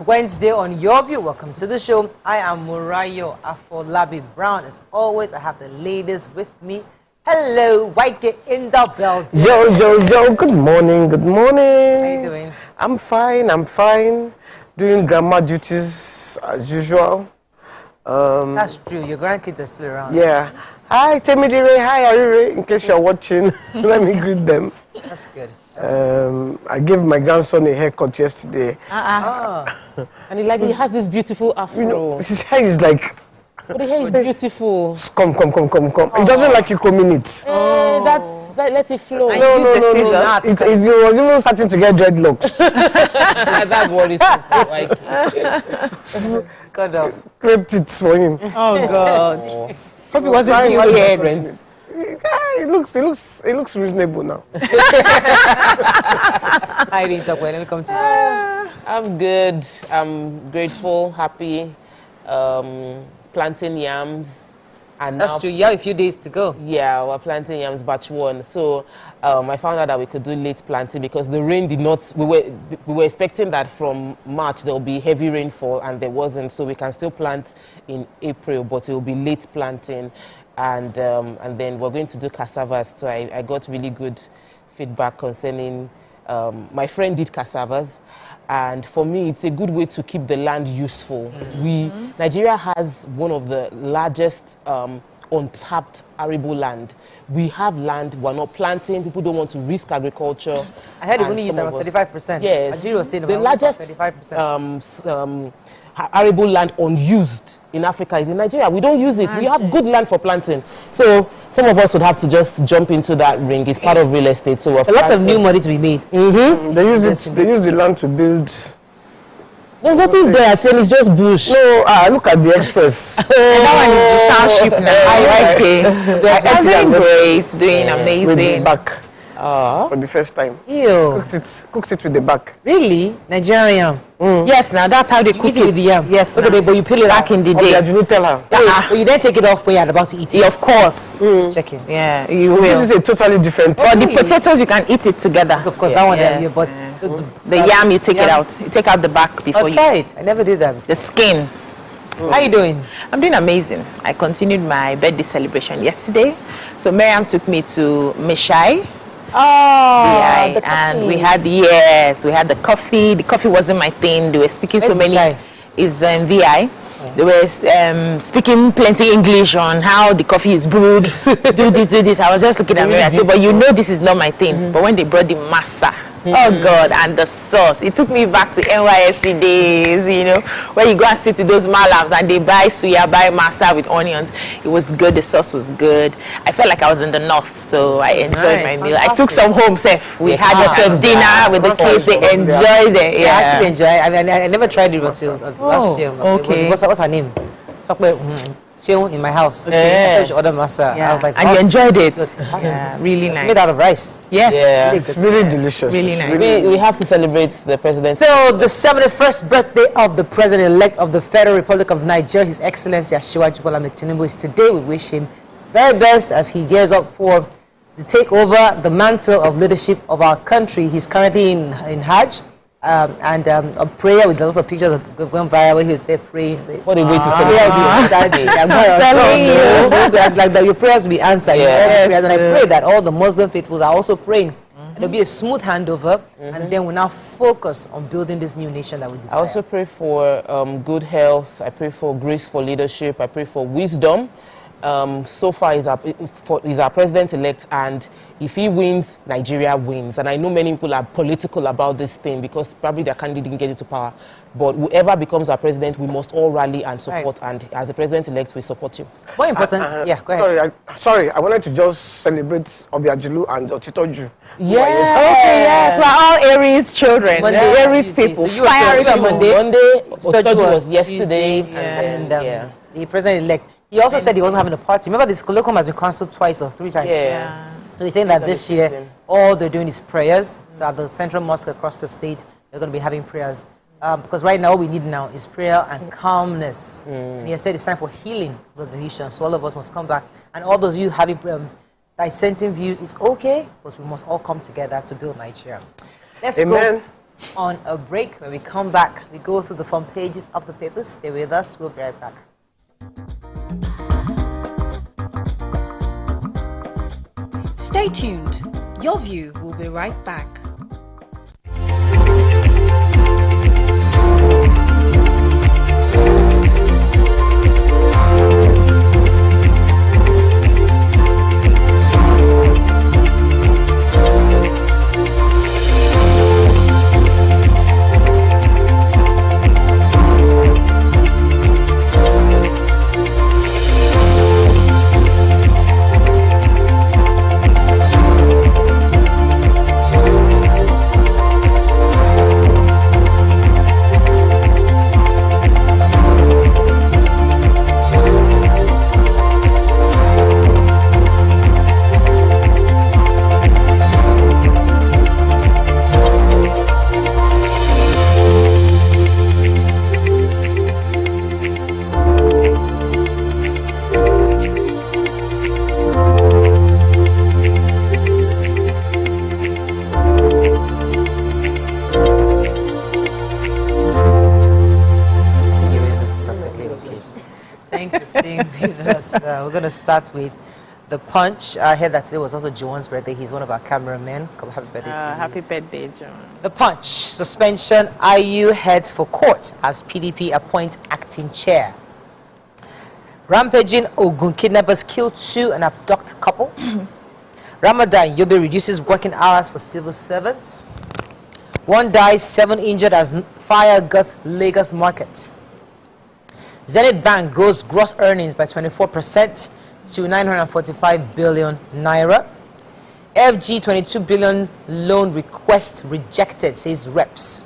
It's Wednesday on Your View. Welcome to the show. I am Murayo Afolabi Brown. As always, I have the ladies with me. Hello, White in the building. Yo. Good morning. How you doing? I'm fine. Doing grandma duties as usual. That's true. Your grandkids are still around. Yeah. Hi, Temidire. Hi, Arire. In case you're watching, let me greet them. That's good. I gave my grandson a haircut yesterday. And he has this beautiful afro. You know, his hair is like... But the hair is beautiful. Come. He doesn't like you combing it. Let it flow. No. It was even starting to get dreadlocks. That's what it's like. God, Clipped it for him. Oh, God. Hope he wasn't weird. It looks reasonable now. Hi, Rita. Let me come to you. I'm good. I'm grateful, happy. Planting yams. And that's true. You have a few days to go. Yeah, we're planting yams batch 1. So I found out that we could do late planting because the rain did not. We were expecting that from March there will be heavy rainfall, and there wasn't. So we can still plant in April, but it will be late planting. And then we're going to do cassavas. So I got really good feedback concerning. My friend did cassavas. And for me, it's a good way to keep the land useful. Nigeria has one of the largest untapped arable land. We have land, we're not planting, people don't want to risk agriculture. I heard they only use about 35%. Yes, Nigeria was saying the largest 35%. Arable land unused in Africa is in Nigeria. We don't use it. We have good land for planting. So some of us would have to just jump into that ring. It's part of real estate. So a lot of new money to be made. They use the land to build. There's nothing there. It's just bush. No, look at the express. That one is the township now. I'm doing great, doing amazing. With the back. For the first time. Ew. Cooked it with the back. Really? Nigerian? Yes, now that's how they cook it with the yam. Yes, but you peel it back in the day. You tell her. But you didn't take it off when you're about to eat it. Yeah, of course. Checking. Yeah, you will. This is a totally different. Or the potatoes, you can eat it together. Of course, that one. Yes. But the yam, you take it out. You take out the back before you. Try it. I never did that before. The skin. How you doing? I'm doing amazing. I continued my birthday celebration yesterday. So Miriam took me to Meshai. And we had the coffee. The coffee wasn't my thing. They were speaking so many. Is VI. They were speaking plenty English on how the coffee is brewed. do this. I was just looking at Mary. I said, but you know this is not my thing. But when they brought the masa, oh God, and the sauce, it took me back to NYSC days, you know, where you go and sit with those malams and they buy suya, buy masa with onions. It was good. The sauce was good. I felt like I was in the north, so I enjoyed my meal. I took some home, Seth. We had a dinner with the kids. They enjoyed it. Yeah, I actually enjoyed it. I mean, I never tried it until last year. Okay. What's her name? Talk about in my house. Yeah. I said order masa. Yeah. I was like, and you enjoyed it. Yeah, really nice. Made out of rice. Yes. Yeah. It's really delicious. Really nice. We have to celebrate the president. So the 71st birthday of the president-elect of the Federal Republic of Nigeria, His Excellency Asiwaju Bola Ahmed Tinubu, is today. We wish him very best as he gears up for the takeover, the mantle of leadership of our country. He's currently in Hajj. And a prayer with lots of pictures going viral where he was there praying. What a way to celebrate. Like that, your prayers will be answered. Yes. And I pray that all the Muslim faithfuls are also praying. And there'll be a smooth handover, and then we'll now focus on building this new nation that we desire. I also pray for good health. I pray for grace for leadership. I pray for wisdom. So far he's our president-elect, and if he wins, Nigeria wins. And I know many people are political about this thing because probably their candidate didn't get into power. But whoever becomes our president, we must all rally and support. Right. And as the president-elect, we support you. More important, go ahead. Sorry, I wanted to just celebrate Obiajulu and Otitoju. Yes, okay, yes. We're all Aries children. Aries people. So you were Monday, Otitoju was yesterday, and the president-elect. He also said he wasn't having a party. Remember, this colloquium has been cancelled 2 or 3 times. Yeah. So he's saying that this year, all they're doing is prayers. So at the central mosque across the state, they're going to be having prayers. Because right now, all we need now is prayer and calmness. And he has said it's time for healing of the nation. So all of us must come back. And all those of you having dissenting views, it's okay, because we must all come together to build Nigeria. Let's go on a break. When we come back, we go through the front pages of the papers. Stay with us. We'll be right back. Stay tuned. Your View will be right back. We're going to start with The Punch. I heard that today was also Joan's birthday. He's one of our cameramen. Happy birthday to you. Happy birthday, John. The Punch. Suspension. IU heads for court as PDP appoint acting chair. Rampaging Ogun kidnappers kill 2 and abduct couple. Ramadan, Yobe reduces working hours for civil servants. 1 dies, 7 injured as fire guts Lagos market. Zenith Bank grows gross earnings by 24% to 945 billion naira. FG 22 billion loan request rejected, says reps.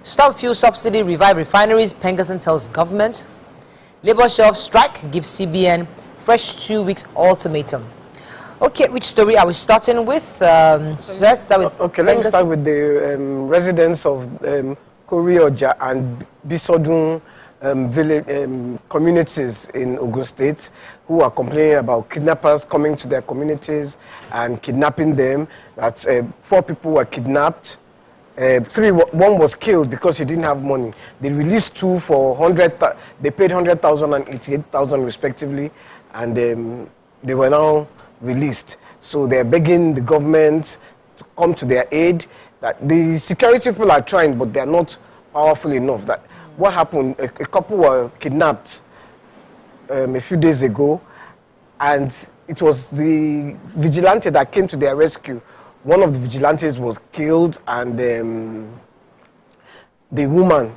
Stop fuel subsidy, revive refineries, Pengerson tells government. Labour shelf strike gives CBN fresh 2 weeks ultimatum. Okay, which story are we starting with? Let's start with okay, let me start with the residents of Korioja and Bisodun village communities in Ogun State who are complaining about kidnappers coming to their communities and kidnapping them. That 4 people were kidnapped. 1 was killed because he didn't have money. They released 2 for 100. They paid 100,000 and 88,000 respectively, and they were now released. So they're begging the government to come to their aid. That the security people are trying, but they're not powerful enough. That what happened? A couple were kidnapped a few days ago, and it was the vigilante that came to their rescue. One of the vigilantes was killed, and the woman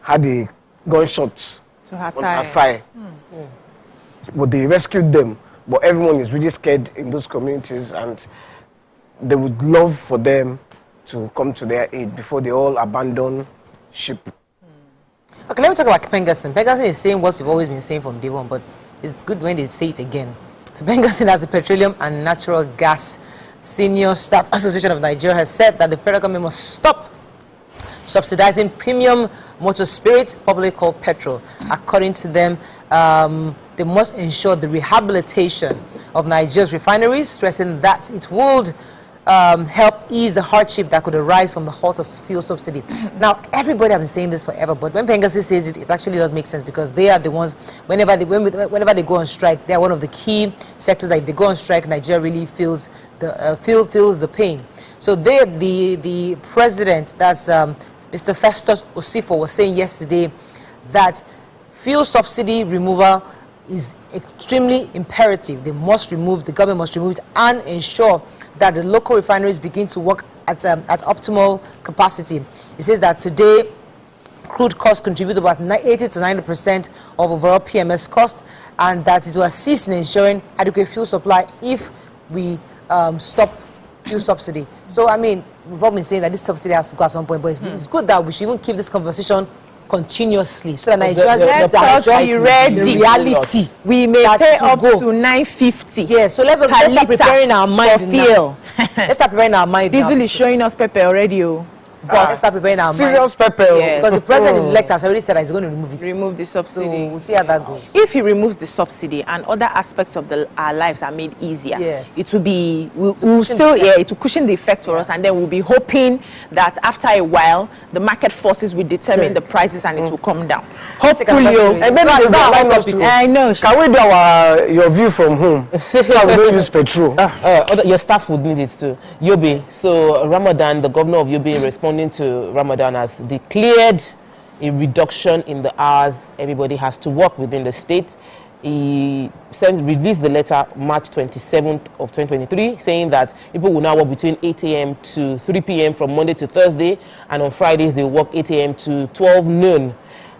had a gunshot on her thigh. But they rescued them. But everyone is really scared in those communities, and they would love for them to come to their aid before they all abandon ship. Okay, let me talk about Pengerson. Pengerson is saying what we've always been saying from day one, but it's good when they say it again. So Pengerson, as the Petroleum and Natural Gas Senior Staff Association of Nigeria, has said that the federal government must stop subsidizing premium motor spirit, popularly called petrol. According to them, they must ensure the rehabilitation of Nigeria's refineries, stressing that it would help ease the hardship that could arise from the halt of fuel subsidy. Now, everybody has been saying this forever, but when Pengerson says it, it actually does make sense, because they are the ones, whenever they go on strike, they are one of the key sectors that if they go on strike, Nigeria really feels the pain. So the president, that's Mr. Festus Osifo, was saying yesterday that fuel subsidy removal is extremely imperative. The government must remove it and ensure that the local refineries begin to work at optimal capacity. It says that today, crude cost contributes about 80 to 90% of overall PMS cost, and that it will assist in ensuring adequate fuel supply if we stop fuel subsidy. So, I mean, we've all been saying that this subsidy has to go at some point, but it's good that we should even keep this conversation continuously, so that Nigerians the reality. We may pay up to 950. Yeah, so let's start preparing our mind now. Let's start preparing our mind now. Diesel is showing us pepper already. let's start preparing our serious mind. pepper. Yes. Because the president-elect has already said that he's going to remove it. Remove the So subsidy. we'll see how that goes. If he removes the subsidy and other aspects of our lives are made easier, Yes. it will be, we'll cushion still, the effect. it will cushion the effect for us, and then we'll be hoping that after a while, the market forces will determine the prices and it will come down. Hopefully, And then It's it's not line our us to. topic. I know. Can we do your view from home? So we don't use petrol. Your staff would need it too. Yobe, so Ramadan, the governor of Yobe, responding to Ramadan, has declared a reduction in the hours everybody has to work within the state. He released the letter March 27th of 2023 saying that people will now work between 8 a.m. to 3 p.m. from Monday to Thursday, and on Fridays they will work 8 a.m. to 12 noon.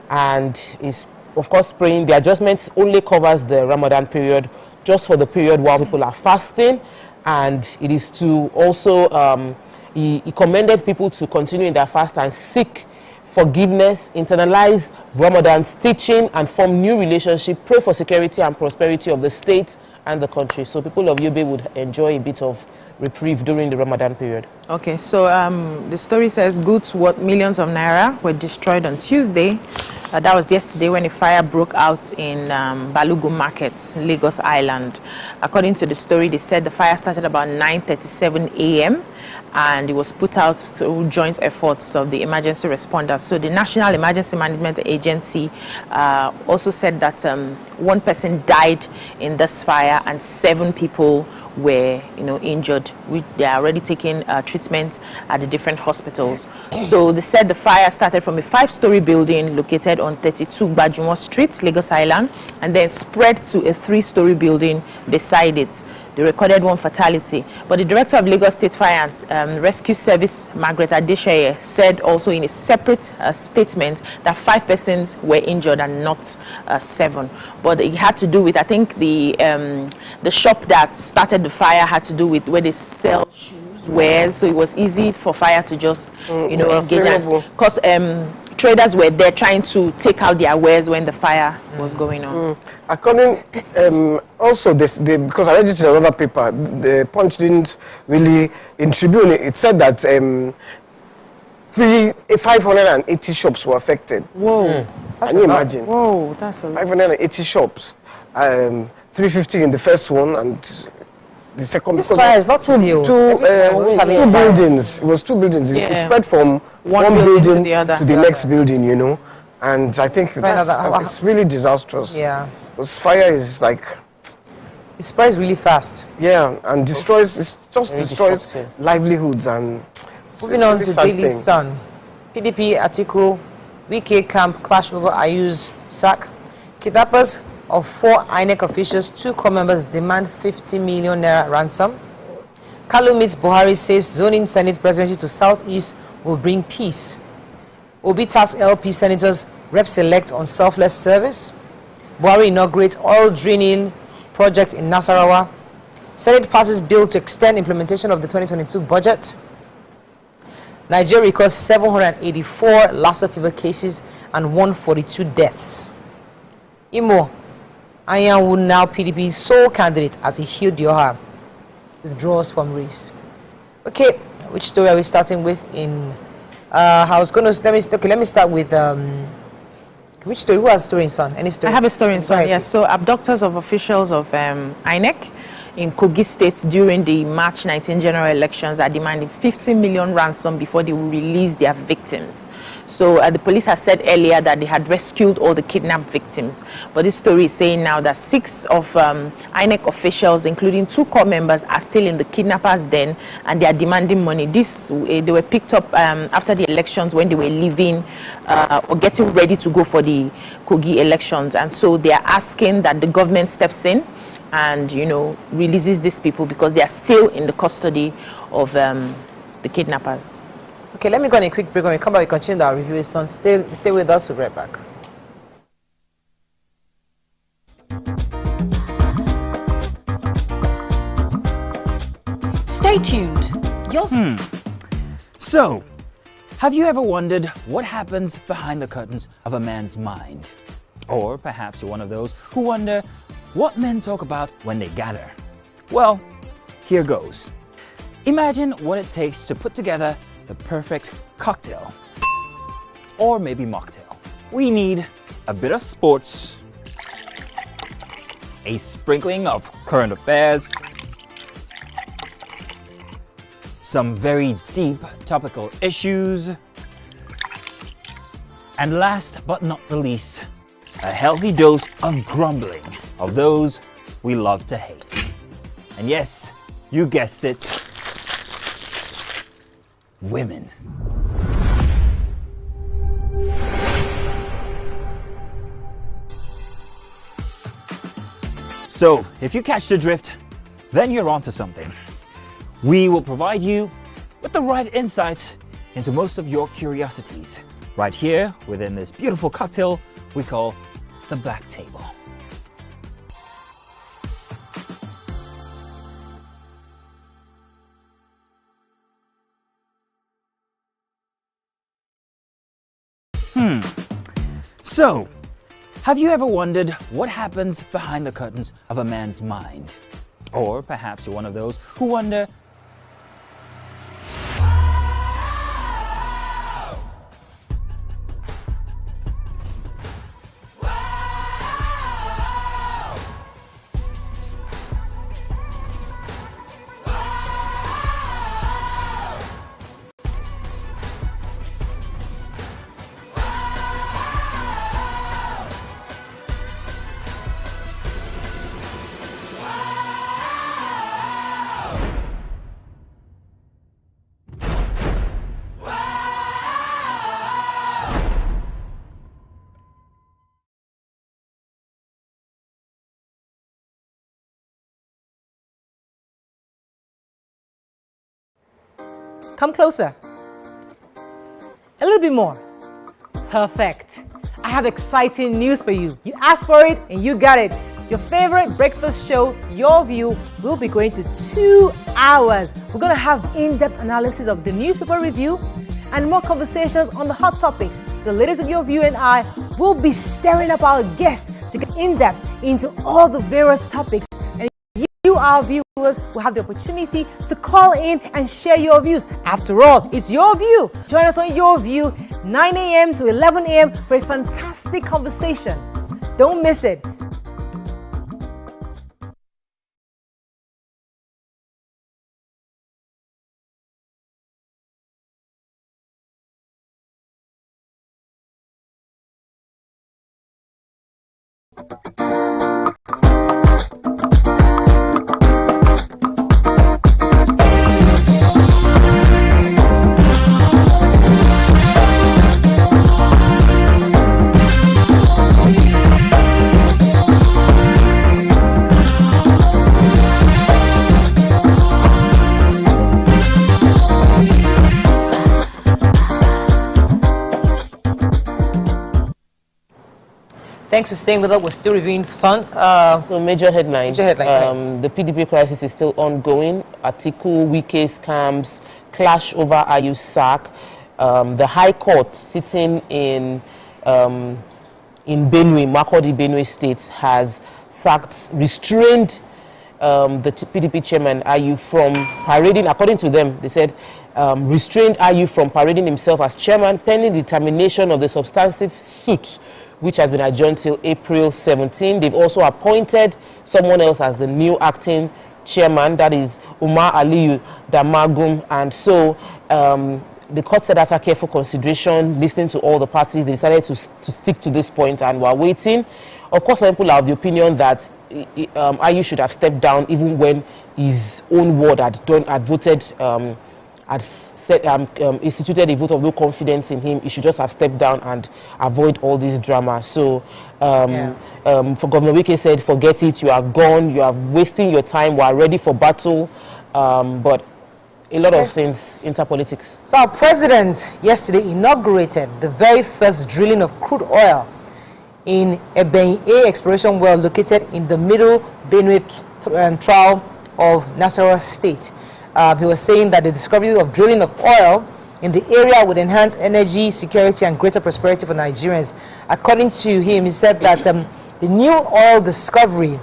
And is, of course, praying the adjustments only covers the Ramadan period, just for the period while people are fasting, and it is to also he commended people to continue in their fast and seek forgiveness, internalize Ramadan's teaching, and form new relationship, pray for security and prosperity of the state and the country. So people of Yobe would enjoy a bit of reprieve during the Ramadan period. Okay, so the story says goods worth millions of naira were destroyed on Tuesday. That was yesterday when a fire broke out in Balogun Market, Lagos Island. According to the story, they said the fire started about 9:37 a.m. and it was put out through joint efforts of the emergency responders. So the National Emergency Management Agency also said that one person died in this fire and 7 people were, injured. They are already taking treatment at the different hospitals. So they said the fire started from a 5-story building located on 32 Bajumo Street, Lagos Island, and then spread to a 3-story building beside it. They recorded 1 fatality. But the director of Lagos State Fire and Rescue Service, Margaret Adesheye, said also in a separate statement that 5 persons were injured and not 7. But it had to do with, I think, the shop that started the fire had to do with where they sell shoes, wares. So it was easy for fire to just, engage. Because traders were there trying to take out their wares when the fire was going on. According, also because I read it in another paper, the Punch didn't really, in Tribune, it said that 580 shops were affected. Whoa. Can you imagine? Whoa, that's a lot. 580 shops, 350 in the first one, and the second. This fire is not too new. Two buildings. It was 2 buildings. It spread from one building to the next building, And I think it's really disastrous. Yeah. Because fire is like... It spreads really fast. Yeah, and destroys livelihoods and... Moving on to Daily Sun. PDP Atiku, WK camp clash over Ayu's sack. Kidnappers of 4 INEC officials, 2 core members demand 50 million naira ransom. Kalu meets Buhari, says zoning Senate presidency to Southeast will bring peace. Obi tasks LP senators reps elect on selfless service. Buhari inaugurates oil drilling project in Nasarawa. Senate passes bill to extend implementation of the 2022 budget. Nigeria records 784 Lassa fever cases and 142 deaths. Imo Anyanwu, now PDP's sole candidate as he healed Yoha, withdraws from race. Okay, which story are we starting with? I was going to let me start with which story? Who has a story in Sun? Any story? I have a story in Sun. Yes. So abductors of officials of INEC in Kogi State during the March 19 general elections are demanding 50 million ransom before they will release their victims. So the police has said earlier that they had rescued all the kidnapped victims. But this story is saying now that 6 of INEC officials, including 2 core members, are still in the kidnappers' den and they are demanding money. They were picked up after the elections when they were leaving or getting ready to go for the Kogi elections. And so they are asking that the government steps in and, releases these people because they are still in the custody of the kidnappers. Okay, let me go on a quick break. When we come back, we continue our review. So stay with us. We'll be right back. Stay tuned. So, have you ever wondered what happens behind the curtains of a man's mind? Or perhaps you're one of those who wonder what men talk about when they gather. Well, here goes. Imagine what it takes to put together the perfect cocktail, or maybe mocktail. We need a bit of sports, a sprinkling of current affairs, some very deep topical issues, and last but not the least, a healthy dose of grumbling of those we love to hate. And yes, you guessed it, women. So, if you catch the drift, then you're onto something. We will provide you with the right insights into most of your curiosities, right here within this beautiful cocktail we call the Black Table. So, have you ever wondered what happens behind the curtains of a man's mind? Or perhaps you're one of those who wonder, Come closer. A little bit more. Perfect. I have exciting news for you. You asked for it and you got it. Your favorite breakfast show, Your View, will be going to 2 hours. We're going to have in-depth analysis of the newspaper review and more conversations on the hot topics. The ladies of Your View and I will be stirring up our guests to get in-depth into all the various topics. And you, our viewers, will have the opportunity to call in and share your views. After all, it's your view. Join us on Your View, 9 a.m. to 11 a.m. for a fantastic conversation. Don't miss it. Thanks for staying with us. We're still reviewing Sun. So major headline. The PDP crisis is still ongoing. Atiku, Wike scams, clash over Ayu sack. The High Court sitting in Benue, Makurdi, Benue State, has restrained the PDP chairman Ayu from parading. According to them, they said restrained Ayu from parading himself as chairman pending determination of the substantive suit, which has been adjourned till April 17. They've also appointed someone else as the new acting chairman, that is Umar Aliyu Damagum. And so the court said after careful consideration, listening to all the parties, they decided to stick to this point, and we're waiting. Of course, some people are of the opinion that Ayu should have stepped down even when his own ward had voted, instituted a vote of no confidence in him. He should just have stepped down and avoid all this drama. So for Governor Wike said, forget it, you are gone, you are wasting your time, we are ready for battle. But a lot of things enter politics. So our president yesterday inaugurated the very first drilling of crude oil in a Benue exploration well located in the middle Benue trial of Nasarawa State. He was saying that the discovery of drilling of oil in the area would enhance energy security and greater prosperity for Nigerians. According to him, he said that the new oil discovery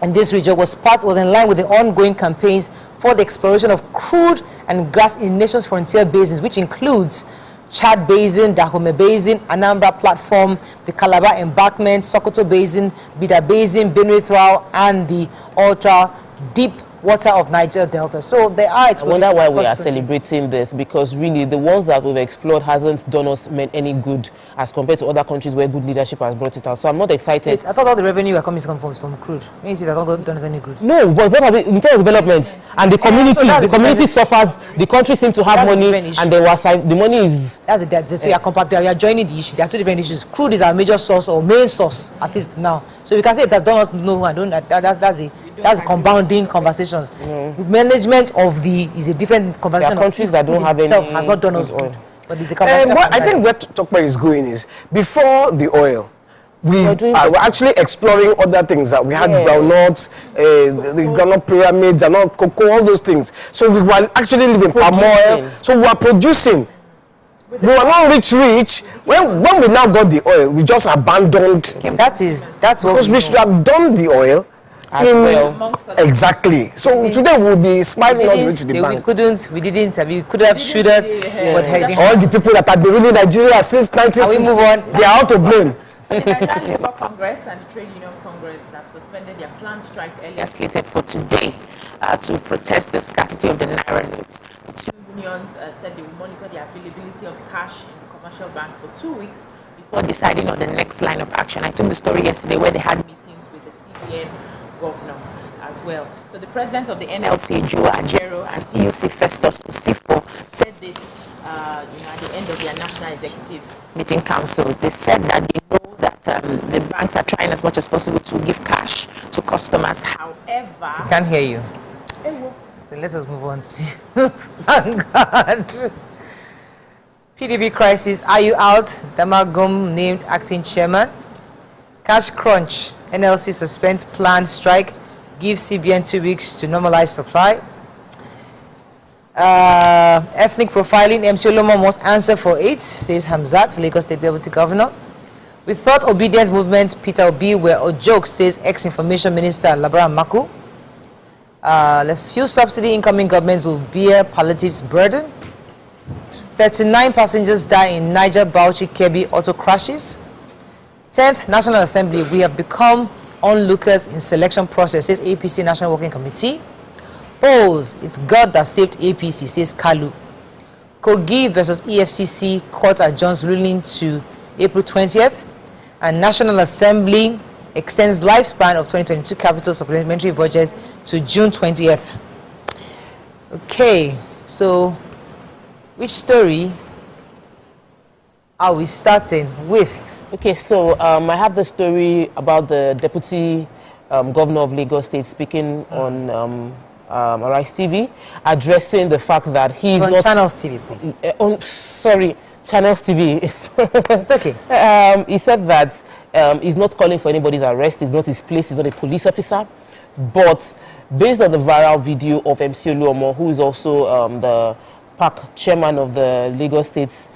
in this region was in line with the ongoing campaigns for the exploration of crude and gas in nation's frontier basins, which includes Chad Basin, Dahomey Basin, Anambra Platform, the Calabar Embankment, Sokoto Basin, Bida Basin, Benue Thral, and the ultra deep water of Niger Delta. So they are. I wonder why we are celebrating this, because really the ones that we've explored hasn't done us any good as compared to other countries where good leadership has brought it out. So I'm not excited. I thought all the revenue were coming from crude. When you see that, not done us any good. No, but what are in terms of development and the community? So the community suffers. The country seems to have money, and the money is. So you are joining the issue. There are two different issues. Crude is our major source or main source at least now. So you can say that don't know. I don't. That's compounding conversations. Management of is a different conversation. There are countries that don't have any. Has not done us good. But it's a what I think where Tokpa is going is before the oil. We're actually exploring other things that we had groundnuts, the groundnut pyramids, and all cocoa, all those things. So we were actually living palm oil. So we are producing. We were not rich. When we now got the oil, we just abandoned. That's what because we should have done the oil. Exactly. So today we'll be smiling all the way to the bank. We could have shooters. All the people that have been ruling Nigeria since 1960, they are out to blame. So the Nigerian Labour Congress and the Trade Union Congress have suspended their planned strike earlier slated for today to protest the scarcity of the Naira notes. The two unions said they will monitor the availability of cash in commercial banks for 2 weeks before deciding on the next line of action. I took the story yesterday where they had meetings with the CBN governor as well. So the president of the NLC, Joe Ajero, and CUC Festus Osifo said this at the end of their National Executive Meeting Council. They said that they know that the banks are trying as much as possible to give cash to customers. However, I can't hear you. So let us move on to Vanguard. PDP crisis. Are you out? Damagum named acting chairman. Cash crunch. NLC suspends planned strike. Gives CBN 2 weeks to normalize supply. Ethnic profiling. MC Olomo must answer for it, says Hamzat, Lagos State Deputy Governor. We thought obedience movement, Peter Obi, were a joke, says ex-information minister Labara Maku. Fuel subsidy incoming governments will bear palliatives burden. 39 passengers die in Niger Bauchi Kebbi auto crashes. 10th National Assembly, we have become onlookers in selection process, says APC National Working Committee. Polls, it's God that saved APC, says Kalu. Kogi versus EFCC court adjourns ruling to April 20th. And National Assembly extends lifespan of 2022 capital supplementary budget to June 20th. Okay, so which story are we starting with? Okay, so I have the story about the Deputy Governor of Lagos State speaking on Arise TV, addressing the fact that he's on not... Channels TV, please. Sorry, Channels TV. It's okay. He said that he's not calling for anybody's arrest, it's not his place, he's not a police officer. But based on the viral video of MC Oluomo, who is also the park chairman of the Lagos State's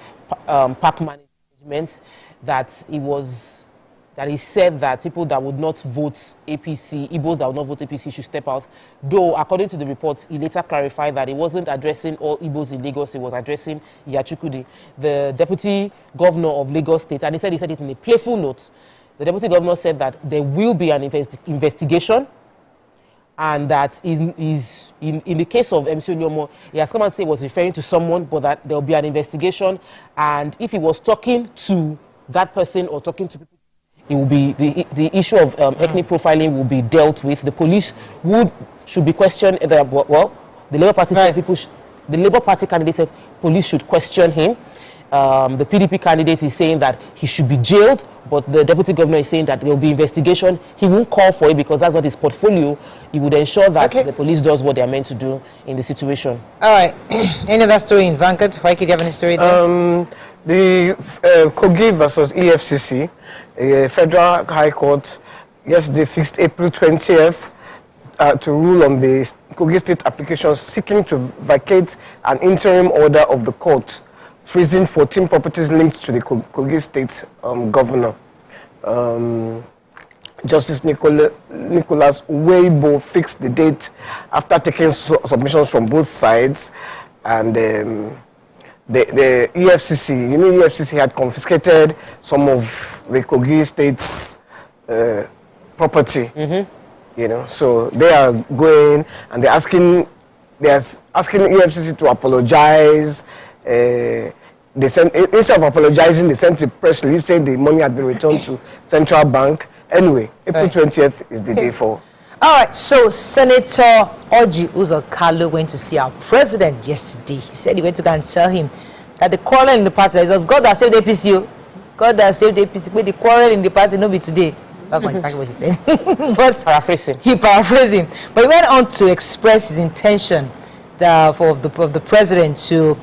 park management, that he said that people that would not vote APC, Igbos that would not vote APC should step out. Though, according to the reports, he later clarified that he wasn't addressing all Igbos in Lagos, he was addressing Yachukudi, the deputy governor of Lagos State. And he said it in a playful note. The deputy governor said that there will be an investigation, and that in the case of MC Oluomo, he has come and said he was referring to someone, but that there will be an investigation, and if he was talking to that person or talking to people, it will be the issue of ethnic profiling will be dealt with. The police should be questioned. Well, the Labour Party said the Labour Party candidate said police should question him. The PDP candidate is saying that he should be jailed, but the deputy governor is saying that there will be investigation. He won't call for it because that's not his portfolio. He would ensure that the police does what they are meant to do in the situation. All right. Any other story in Vanguard? Why could you have any story there? The Kogi versus EFCC, Federal High Court yesterday fixed April 20th to rule on the Kogi State application seeking to vacate an interim order of the court freezing 14 properties linked to the Kogi State governor. Justice Nicholas Weibo fixed the date after taking submissions from both sides, and the EFCC, EFCC had confiscated some of the Kogi State's property. So they are going and they're asking EFCC to apologize. They sent, instead of apologizing, they sent a press release saying the money had been returned to Central Bank. Anyway, April 20th is the day for. All right, so Senator Orji Uzor-Kalu went to see our president yesterday. He said he went to go and tell him that the quarrel in the party is God that saved the APC. God that saved the APC. But the quarrel in the party no be today. That's not exactly what he said. But paraphrasing. He paraphrasing. But he went on to express his intention for the president to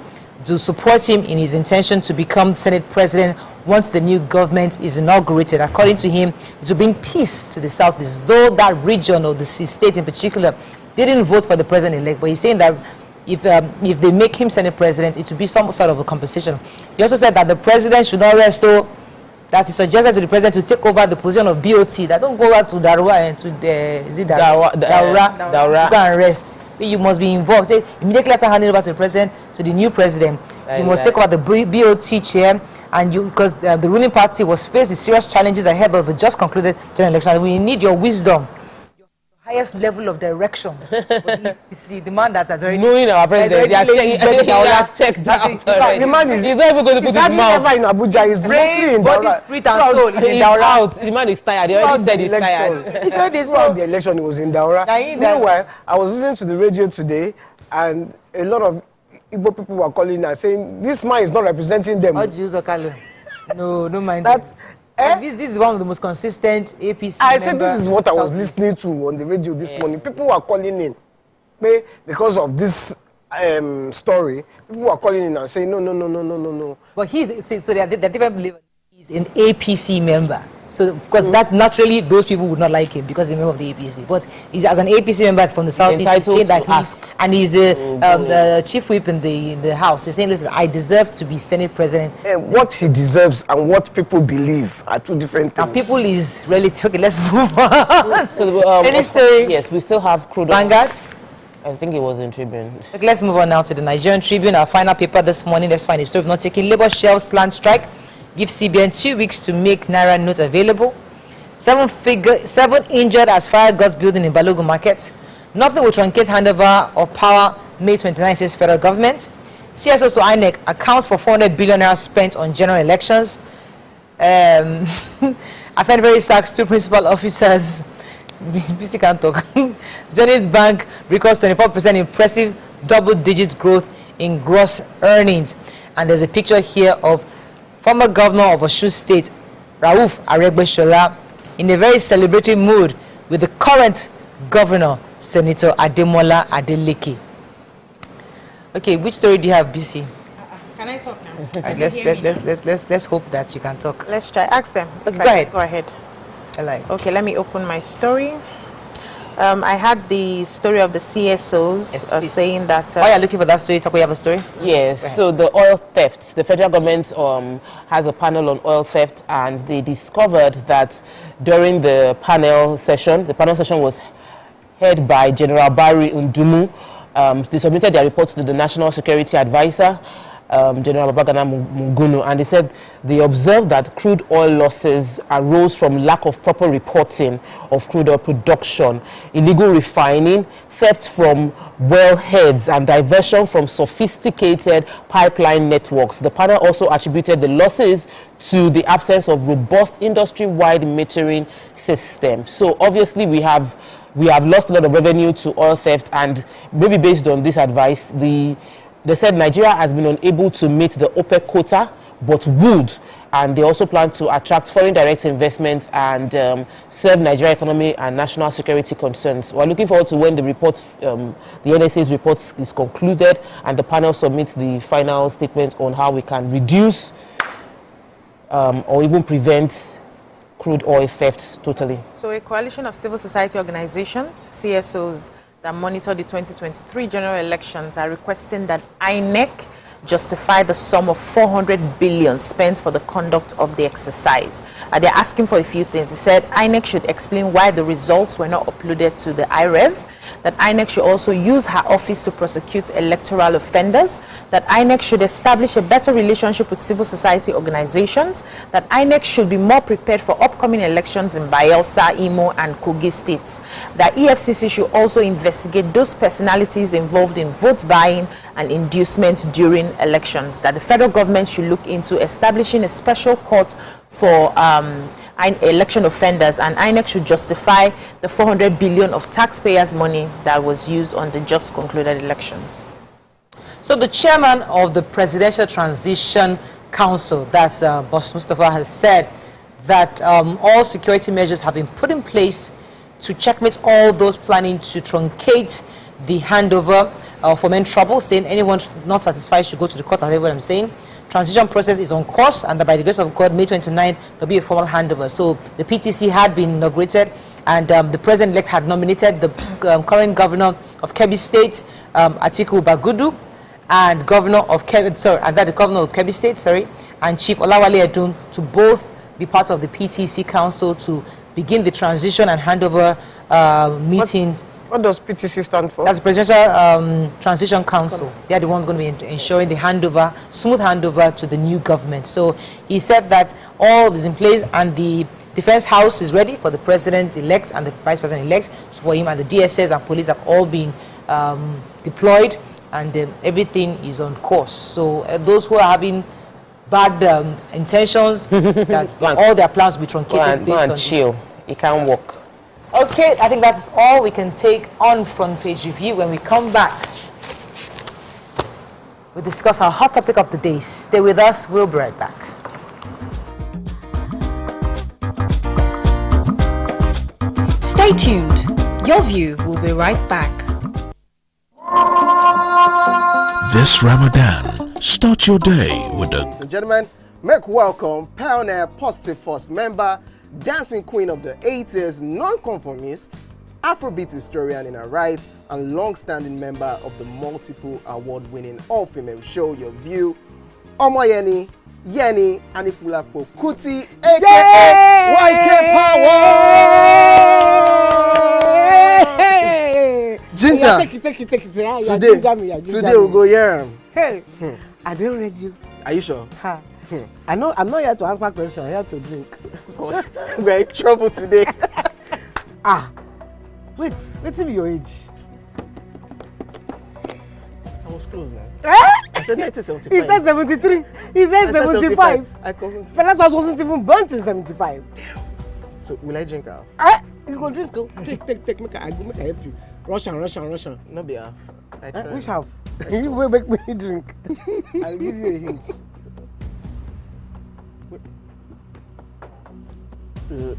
support him in his intention to become Senate president once the new government is inaugurated. According to him, to bring peace to the South, though that region or the state in particular didn't vote for the president-elect. But he's saying that if they make him Senate president, it will be some sort of a compensation. He also said that the president should not rest, that he suggested to the president to take over the position of BOT. That don't go out to Darua and to Daura to go and rest. You must be involved. Say immediately after handing over to the president, to the new president, you must take over the BOT chair, and because the ruling party was faced with serious challenges ahead of the just concluded general election. We need your wisdom, your highest level of direction. You see, the man that has already knowing our president, he has checked out. The man is not even going to put his mouth. Never in Abuja. He's mostly in body, spirit, and soul. He's in Daura. The man is tired. He already said he's tired. He said this. Throughout the election, he was in Daura. Meanwhile, I was listening to the radio today, and a lot of Igbo people were calling and saying this man is not representing them. No, don't mind that. This is one of the most consistent APC. I said this is what I was listening to on the radio this morning. People were calling in because of this story. People were calling in and saying no. But they're different believers. He's an APC member. So, of course, that naturally, those people would not like him because he's a member of the APC. But he's as an APC member from the Southeast, he's saying that he's the chief whip in the House. He's saying, listen, I deserve to be Senate president. What he deserves and what people believe are two different things. Now, people is really okay. Let's move on. So, any story? Yes, we still have Crude. Vanguard. I think it was in Tribune. Okay, let's move on now to the Nigerian Tribune. Our final paper this morning. Let's find a story of not taking labor shelves planned strike. Give CBN 2 weeks to make Naira notes available. 7 injured as fire guts building in Balogun market. Nothing will truncate handover of power May 29, says federal government. CSOs to INEC account for 400 billion naira spent on general elections. Afenveri sacks 2 principal officers. BC can't talk. Zenith Bank records 24% impressive double-digit growth in gross earnings. And there's a picture here of former governor of Osun State, Rauf Aregbesola, in a very celebratory mood with the current governor, Senator Ademola Adeleke. Okay, which story do you have, BC? Can I talk now? Let's hope that you can talk. Let's try. Ask them. Okay, Go ahead. Okay, let me open my story. I had the story of the CSOs saying that... While you're looking for that story, we have a story? Yes, so the oil theft. The federal government has a panel on oil theft, and they discovered that during the panel session was head by General Barry Undumu. They submitted their report to the National Security Advisor, General Babagana Mungunu, and they said they observed that crude oil losses arose from lack of proper reporting of crude oil production, illegal refining, theft from wellheads, and diversion from sophisticated pipeline networks. The panel also attributed the losses to the absence of robust industry-wide metering system. So obviously we have lost a lot of revenue to oil theft, and maybe based on this advice, they said Nigeria has been unable to meet the OPEC quota, but would. And they also plan to attract foreign direct investment and serve Nigeria economy and national security concerns. We're looking forward to when the report, the NSA's report is concluded and the panel submits the final statement on how we can reduce or even prevent crude oil theft totally. So a coalition of civil society organizations, CSOs, that monitor the 2023 general elections are requesting that INEC justify the sum of 400 billion spent for the conduct of the exercise. They're asking for a few things. They said INEC should explain why the results were not uploaded to the IREV, that INEC should also use her office to prosecute electoral offenders, that INEC should establish a better relationship with civil society organizations, that INEC should be more prepared for upcoming elections in Bayelsa, Imo, and Kogi states, that EFCC should also investigate those personalities involved in vote buying and inducement during elections, that the federal government should look into establishing a special court for election offenders, and INEC should justify the 400 billion of taxpayers' money that was used on the just concluded elections. So the chairman of the Presidential Transition Council, that's Boss Mustafa, has said that all security measures have been put in place to checkmate all those planning to truncate the handover for men trouble, saying anyone not satisfied should go to the court. That's what I'm saying. Transition process is on course, and by the grace of God, May 29th, there'll be a formal handover. So the PTC had been inaugurated, and the president-elect had nominated the current governor of Kebbi State, Atiku Bagudu, and governor of Kebbi State, and Chief Olawale Edun to both be part of the PTC council to begin the transition and handover meetings. What does PTC stand for? That's the Presidential Transition Council. They are the ones going to be ensuring the handover, smooth handover to the new government. So he said that all is in place, and the Defense House is ready for the president-elect and the vice president-elect. So for him, and the DSS and police have all been deployed, and everything is on course. So those who are having bad intentions, that all their plans will be truncated based on chill. It can't work. Okay, I think that's all we can take on Front Page Review. When we come back, we'll discuss our hot topic of the day. Stay with us. We'll be right back. Stay tuned. Your View will be right back. This Ramadan, start your day with a... Ladies and gentlemen, make welcome pioneer Positive Force member, dancing queen of the 80s, non-conformist, Afrobeat historian in her right, and long-standing member of the multiple award-winning all-female show Your View, Omoyeni Yeni Anikulapo Kuti, aka YK Power! Ginger! Take it. Today we'll go here. Hey, I didn't read you. Are you sure? Ha. I'm not here to answer questions, I'm here to drink. We're in trouble today. Wait till your age. I was close now. Eh? I said 1975. He said 73. He said 75. Fellas wasn't even born in 75. So will I drink half? You go drink. Take. Make I help you. Russian. No be half. Which half? You will make me drink. I'll give you a hint.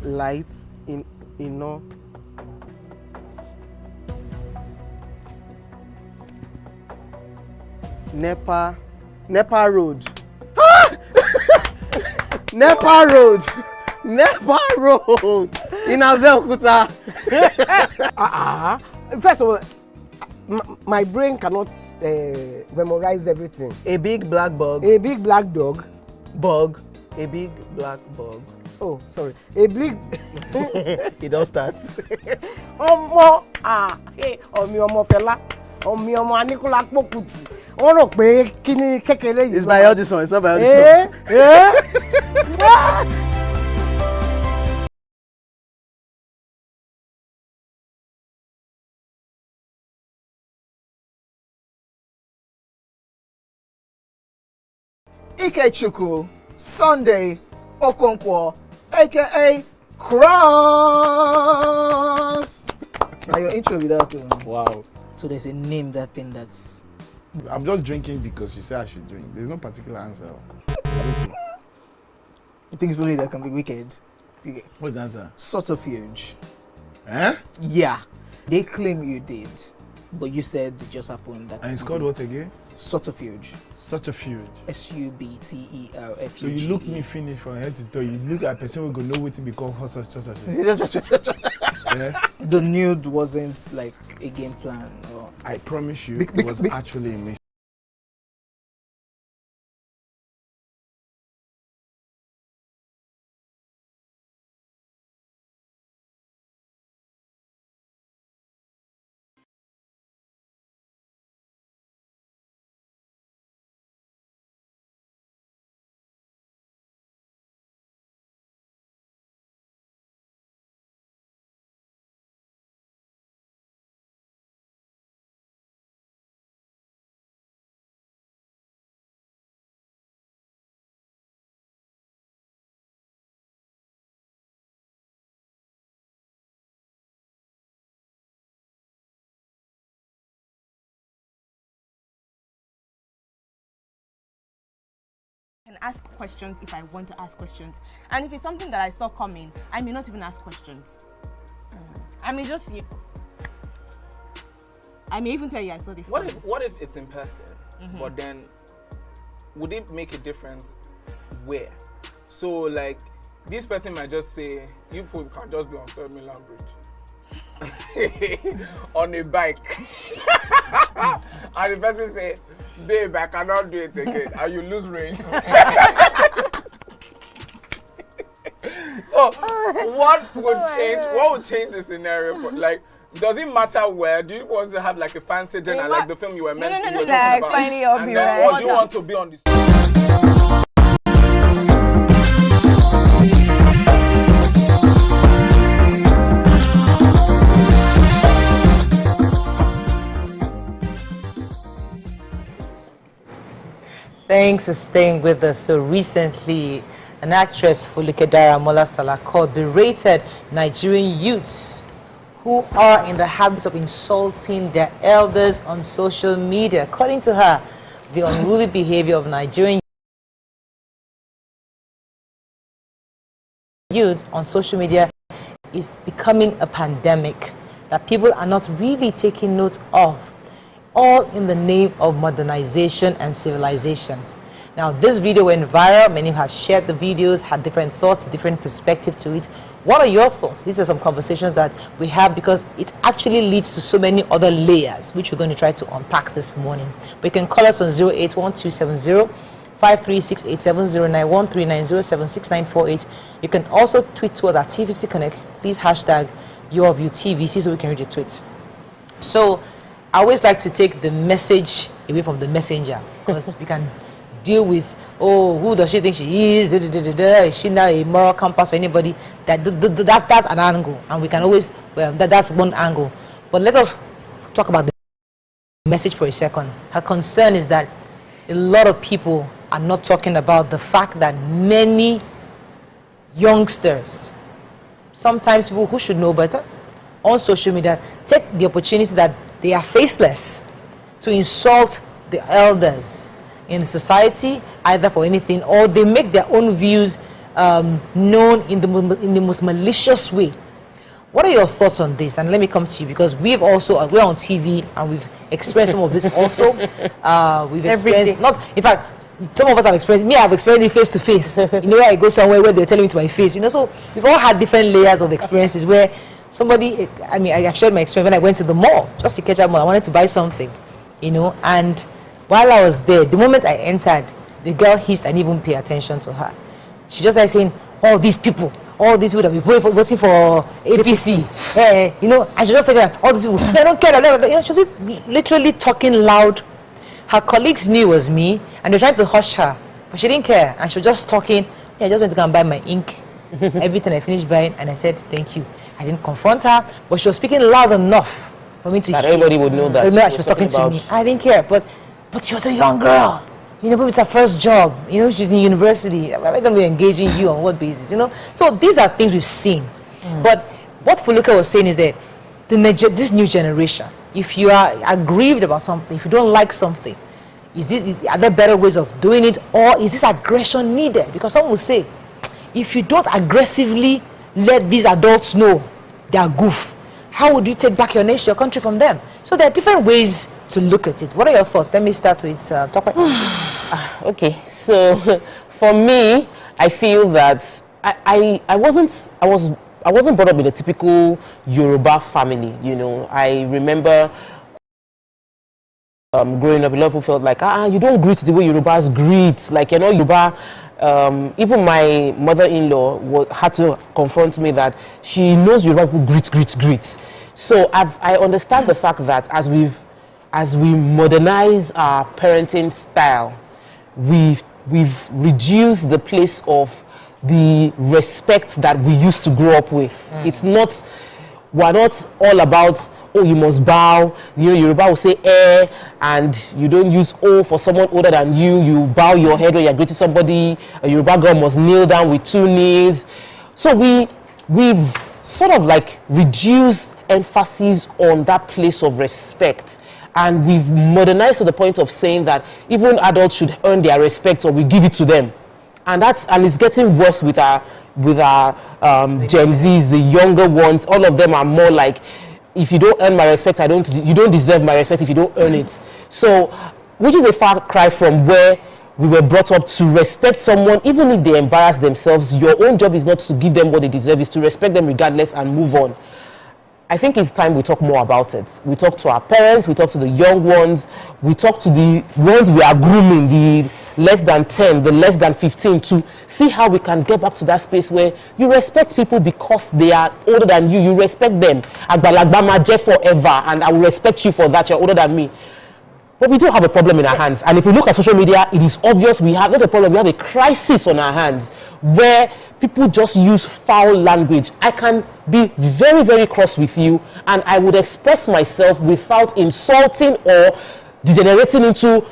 Lights in no. Nepa Road. Nepa Road in Abeokuta. First of all, my brain cannot memorize everything. A big black bug. A big black dog. Bug. A big black bug. Oh, sorry. A big. It all starts. Ọmọ ọmọ fẹlá ọmọ Anikulapo Kuti. Wọ́n rò pé kí ni kékeré yìí. It's by Audison. It's not by Audison. Ikechukwu Sunday Okonkwo, aka Cross. Now your intro without Wow. So there's a name that thing that's. I'm just drinking because you say I should drink. There's no particular answer. You think it's only that can be wicked? What's the answer? Subterfuge. Eh? Yeah. They claim you did, but you said it just happened. That And it's called what again? subterfuge. Such a feud. SUBTERFUGE. So you look me finish from head to toe. You look at a person who go know what to become such. Yeah? The nude wasn't like a game plan. Or... I promise you, it was actually a mission. ask questions if I want to ask questions. And if it's something that I saw coming, I may not even ask questions. I may just... I may even tell you I saw this. What if it's in person? But then, would it make a difference where? So, like, this person might just say, you people can just be on Third Mainland Bridge on a bike. And the person say, babe, I cannot do it again. And you lose range. So, what would change? What would change the scenario? Like, does it matter where? Do you want to have like a fancy dinner, like the film you were mentioning? No, like finding your and then, or do you want to be on the Thanks for staying with us. So recently, an actress, Folukedara Mola Salako, berated Nigerian youths who are in the habit of insulting their elders on social media. According to her, the unruly behavior of Nigerian youth on social media is becoming a pandemic that people are not really taking note of, all in the name of modernization and civilization. Now, this video went viral. Many have shared the videos, had different thoughts, different perspective to it. What are your thoughts? These are some conversations that we have because it actually leads to so many other layers, which we're going to try to unpack this morning. But you can call us on 081-270-53687, 091-390-76948. You can also tweet to us at TVC Connect. Please hashtag YourViewTVC so we can read your tweets. So I always like to take the message away from the messenger because we can deal with, oh, who does she think she is? Is she now a moral compass for anybody? That's an angle, and we can always, well, that's one angle. But let us talk about the message for a second. Her concern is that a lot of people are not talking about the fact that many youngsters, sometimes people who should know better, on social media, take the opportunity that they are faceless to insult the elders in society, either for anything, or they make their own views known in the most malicious way. What are your thoughts on this? And let me come to you because we're on TV and we've experienced some of this also. We've experienced, in fact, some of us have experienced, I've experienced it face to face. You know, where I go somewhere where they're telling me to my face, you know, so we've all had different layers of experiences where somebody, I've shared my experience when I went to the mall, just to catch up mall. I wanted to buy something, you know, and while I was there, the moment I entered, the girl hissed and didn't even pay attention to her. She just like saying, all these people that be voting for APC, you know, I should just say that all these people, they don't care. You know, she was literally talking loud. Her colleagues knew it was me, and they tried to hush her, but she didn't care, and she was just talking. Yeah, I just went to go and buy my ink. Everything I finished buying, and I said thank you. I didn't confront her, but she was speaking loud enough for me to hear. Everybody would know that she was talking to me. I didn't care, but she was a young girl. You know, maybe it's her first job. You know, she's in university. Am I going to be engaging you on what basis? You know, so these are things we've seen. But what Foluka was saying is that this new generation, if you are aggrieved about something, if you don't like something, are there better ways of doing it, or is this aggression needed? Because someone will say, if you don't aggressively let these adults know they are goof, how would you take back your nation, your country from them? So there are different ways to look at it. What are your thoughts? Let me start with Tokwe. Okay, so for me, I feel that I wasn't brought up in a typical Yoruba family. You know, I remember growing up, a lot of people felt like, you don't greet the way Yorubas greet. Like, you know, Yoruba. Even my mother-in-law had to confront me that she knows Yoruba people greet. So I understand the fact that as we modernize our parenting style, we've reduced the place of the respect that we used to grow up with. We're not all about, oh, you must bow. You know, Yoruba will say and you don't use O for someone older than you. You bow your head when you're greeting somebody. A Yoruba girl must kneel down with 2 knees. So we've sort of like reduced emphasis on that place of respect. And we've modernized to the point of saying that even adults should earn their respect or we give it to them. and it's getting worse with our Gen Zs, the younger ones. All of them are more like, if you don't earn my respect, you don't deserve my respect if you don't earn it. So, which is a far cry from where we were brought up to respect someone, even if they embarrass themselves. Your own job is not to give them what they deserve, is to respect them regardless and move on. I think it's time we talk more about it. We talk to our parents, we talk to the young ones, we talk to the ones we are grooming, the less than 10, the less than 15, to see how we can get back to that space where you respect people because they are older than you. You respect them. Agbalagba ma je forever, and I will respect you for that. You're older than me. But we do have a problem in our hands. And if you look at social media, it is obvious we have not a problem, we have a crisis on our hands where people just use foul language. I can be very, very cross with you, and I would express myself without insulting or degenerating into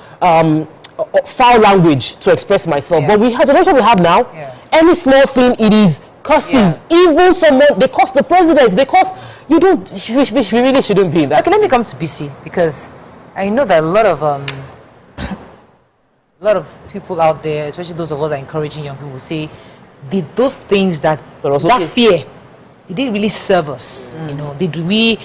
foul language to express myself. But the generation we have now, any small thing, it is curses. Even someone, they curse the president, they curse, we really shouldn't be in that. Okay, let me come to BC, because I know that a lot of people out there, especially those of us that are encouraging young people, say those things that fear, it didn't really serve us. You know, did we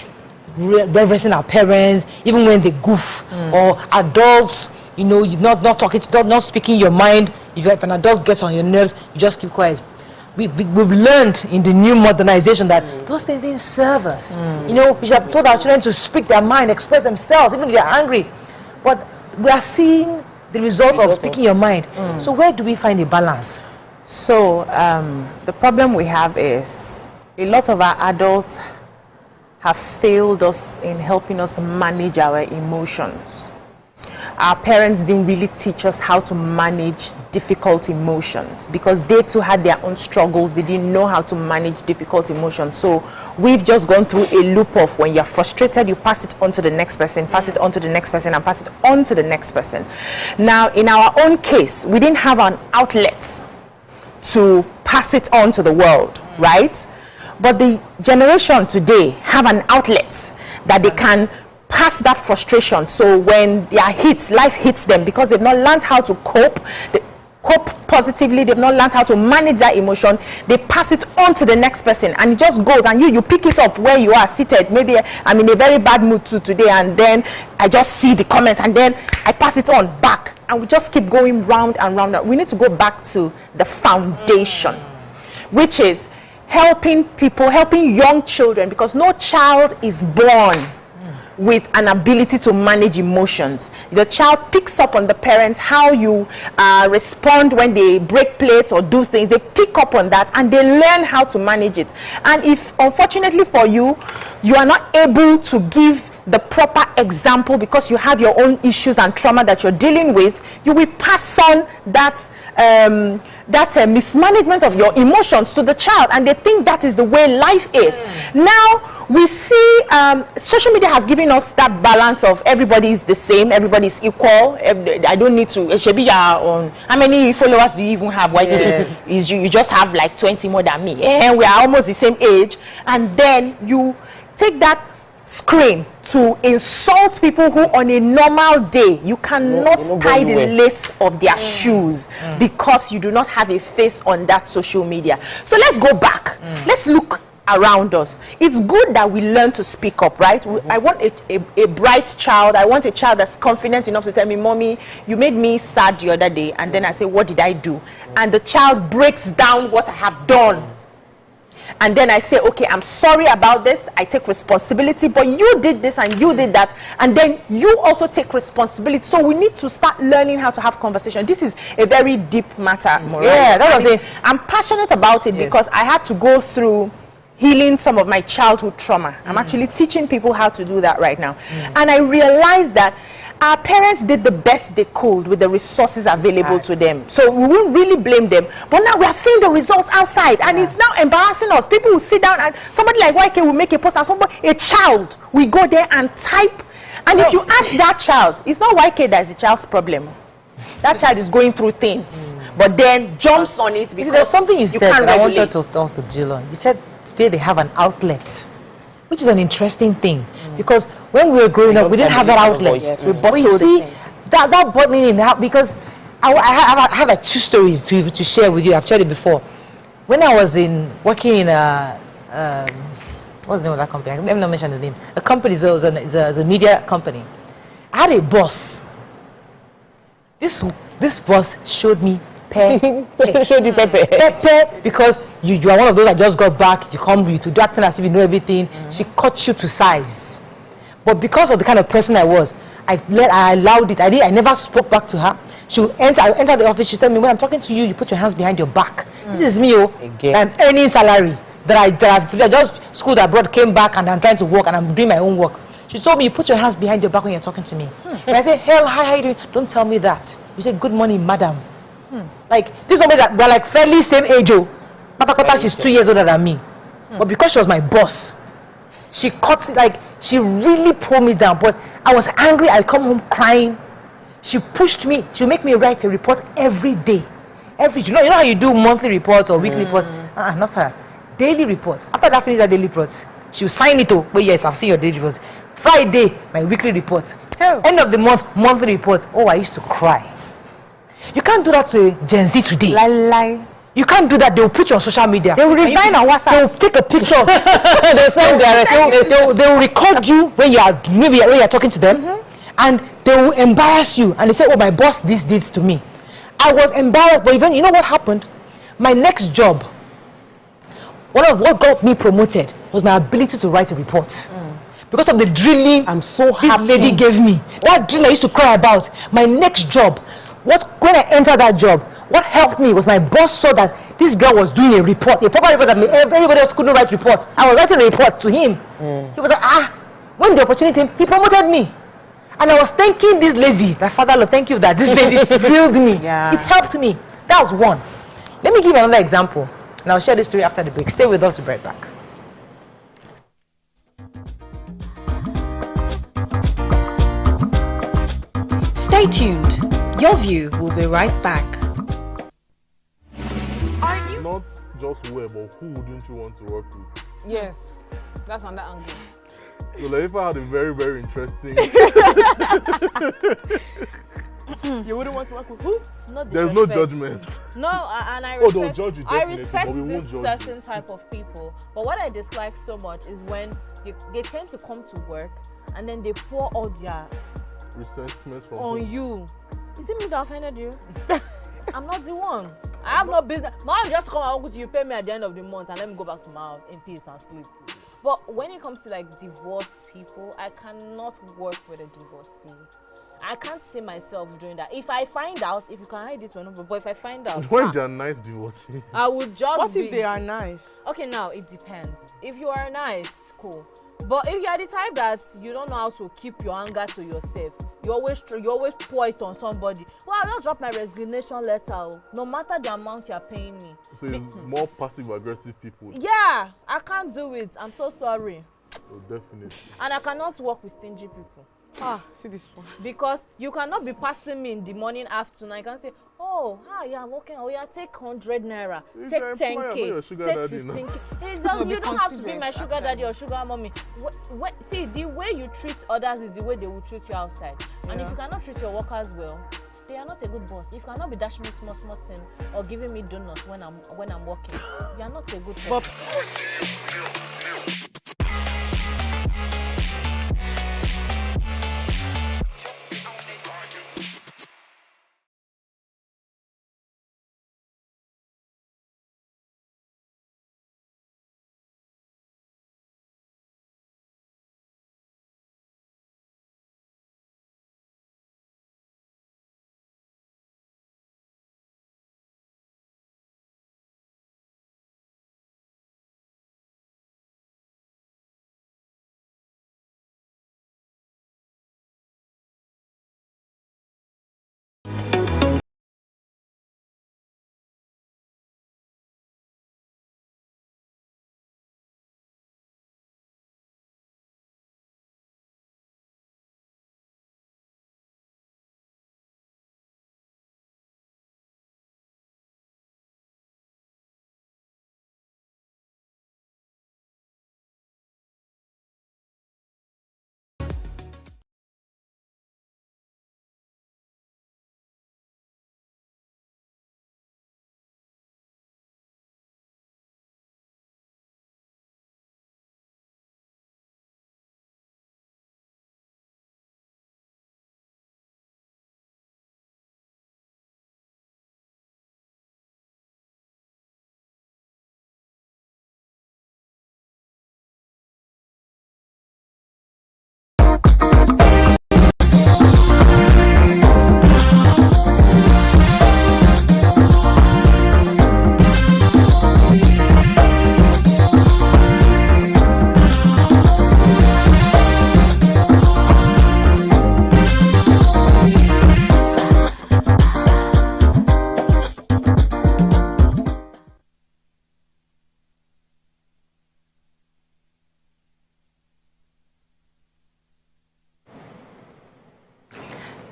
reverencing our parents even when they goof, or adults, you know, you're not talking, not speaking your mind. If an adult gets on your nerves, you just keep quiet. We've learned in the new modernization that those things didn't serve us. You know, we should have told our children to speak their mind, express themselves, even if they're angry. But we are seeing the results of speaking your mind. So where do we find a balance? So the problem we have is a lot of our adults have failed us in helping us manage our emotions. Our parents didn't really teach us how to manage difficult emotions because they too had their own struggles. They didn't know how to manage difficult emotions. So we've just gone through a loop of when you're frustrated, you pass it on to the next person, pass it on to the next person, and pass it on to the next person. Now, in our own case, we didn't have an outlet to pass it on to the world, right? But the generation today have an outlet that they can pass that frustration. So when life hits them, because they've not learned how to cope positively, they've not learned how to manage that emotion, they pass it on to the next person, and it just goes, and you pick it up where you are seated. Maybe I'm in a very bad mood today, and then I just see the comment, and then I pass it on back, and we just keep going round and round. We need to go back to the foundation, which is helping young children, because no child is born with an ability to manage emotions. The child picks up on the parents, how you respond when they break plates or do things. They pick up on that and they learn how to manage it. And if, unfortunately for you, you are not able to give the proper example because you have your own issues and trauma that you're dealing with, you will pass on that mismanagement of your emotions to the child, and they think that is the way life is. Now we see social media has given us that balance of everybody is the same, everybody is equal. I don't need to how many followers do you even have? Why you just have like 20 more than me, and we are almost the same age, and then you take that screen to insult people who on a normal day you cannot tie the lace of their shoes because you do not have a face on that social media. So let's go back. Let's look around us. It's good that we learn to speak up, right? I want a bright child. I want a child that's confident enough to tell me, Mommy, you made me sad the other day. And then I say, what did I do? And the child breaks down what I have done. And then I say, okay, I'm sorry about this. I take responsibility, but you did this and you did that. And then you also take responsibility. So we need to start learning how to have conversation. This is a very deep matter, Mariah. Yeah, that was it. I'm passionate about it because I had to go through healing some of my childhood trauma. I'm actually teaching people how to do that right now. And I realized that our parents did the best they could with the resources available to them. So we won't really blame them. But now we are seeing the results outside, and it's now embarrassing us. People will sit down, and somebody like YK will make a post, and a child will go there and type. And if you ask that child, it's not YK that is the child's problem. That child is going through things, but then jumps on it because there's something you said can't that I wanted to also drill on. You said today they have an outlet, which is an interesting thing, because when we were growing up, we didn't have that outlet. Yes, we But you see, that bottling in out, because I have like 2 stories to share with you. I've shared it before. When I was working in what's the name of that company? Let me not mention the name. The company is a media company. I had a boss. This boss showed me pepper. Showed you pepper. Pepper, because you are one of those that just got back. You come to do acting as if you know everything. She cut you to size. But because of the kind of person I was, I allowed it. I never spoke back to her. She would enter the office. She told me, when I'm talking to you, you put your hands behind your back. This is me, I'm earning salary that I just schooled abroad, came back, and I'm trying to work and I'm doing my own work. She told me, you put your hands behind your back when you're talking to me. And I said, hell, hi, how you doing? Don't tell me that. You say, good morning, madam. Like, this is somebody that we're like fairly same age. She's 2 years older than me. But because she was my boss, she cut it, like, she really pulled me down. But I was angry. I come home crying. She pushed me. She'll make me write a report every day. You know how you do monthly reports or weekly reports? Not her. Daily reports. After that finish her daily reports, she'll sign it. But yes, I've seen your daily reports. Friday, my weekly report. End of the month, monthly report. Oh, I used to cry. You can't do that to Gen Z today. Lie. You can't do that. They'll put you on social media. They will resign on WhatsApp. They'll take a picture. They'll record you when you're talking to them, and they will embarrass you. And they say, "Oh, my boss this to me." I was embarrassed, but even you know what happened? My next job, one of what got me promoted was my ability to write a report. Because of the drilling, I'm so happy. This lady gave me that drill I used to cry about. My next job, when I entered that job, what helped me was my boss saw that this girl was doing a report, a proper report that everybody else couldn't write reports. I was writing a report to him. He was like, when the opportunity came, he promoted me. And I was thanking this lady, that Father Lord, thank you that this lady built me. It helped me. That was one. Let me give you another example, and I'll share this story after the break. Stay with us, we'll be right back. Stay tuned. Your View will be right back. Not just where, but who wouldn't you want to work with? Yes, that's on that angle. So Leifa had a very, very interesting. You wouldn't want to work with who? There's no judgment. No, and I they'll respect, judge you I definitely, respect but we won't this judge certain you. type of people. But what I dislike so much is when they tend to come to work and then they pour all their resentment from on you. Is it me that offended you? I'm not the one. I have no business. Mom just come and work with you, pay me at the end of the month, and let me go back to my house in peace and sleep. But when it comes to like divorced people, I cannot work with a divorcee. I can't see myself doing that. If I find out, if you can hide it, but if I find out, when they're nice divorcees, I would just. What if they are nice? Okay, now it depends. If you are nice, cool. But if you are the type that you don't know how to keep your anger to yourself, you always pour it on somebody. Well, I'll just drop my resignation letter, no matter the amount you're paying me. So it's more passive-aggressive people. Yeah, I can't do it. I'm so sorry. Oh, definitely. And I cannot work with stingy people. See this one. Because you cannot be passing me in the morning, afternoon. I can say, oh, hi, yeah, I'm working. Oh, yeah, take 100 naira, take 10K, take 15K. You don't have to be my sugar daddy or sugar mommy. See, the way you treat others is the way they will treat you outside. Yeah. And if you cannot treat your workers well, they are not a good boss. If you cannot be dashing me small thing or giving me donuts when I'm working, you are not a good person.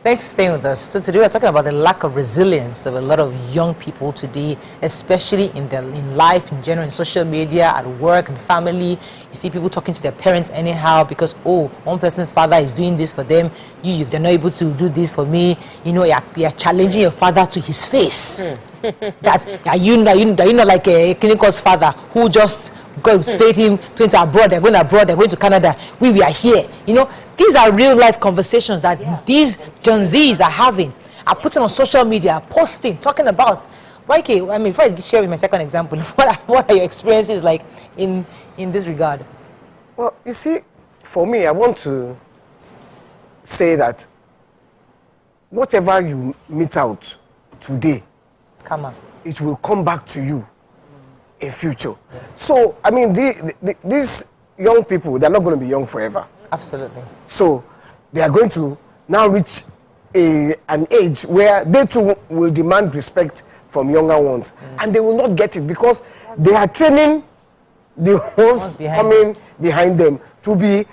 Thanks for staying with us. So today we're talking about the lack of resilience of a lot of young people today, especially in life in general, in social media, at work and family. You see people talking to their parents anyhow because, oh, one person's father is doing this for them. They're not able to do this for me. You know, you're challenging your father to his face. Are you not like a clinical's father who just paid him to enter abroad, they're going to Canada, we are here. You know, these are real life conversations that these Gen Zs are having, are putting on social media, posting, talking about. YK, I mean, before I share with my second example, what are your experiences like in this regard? Well, you see, for me, I want to say that whatever you meet out today, it will come back to you in future. Yes. So, I mean, these young people, they're not going to be young forever. Absolutely. So, they are going to now reach an age where they too will demand respect from younger ones. And they will not get it because they are training the ones coming behind them to be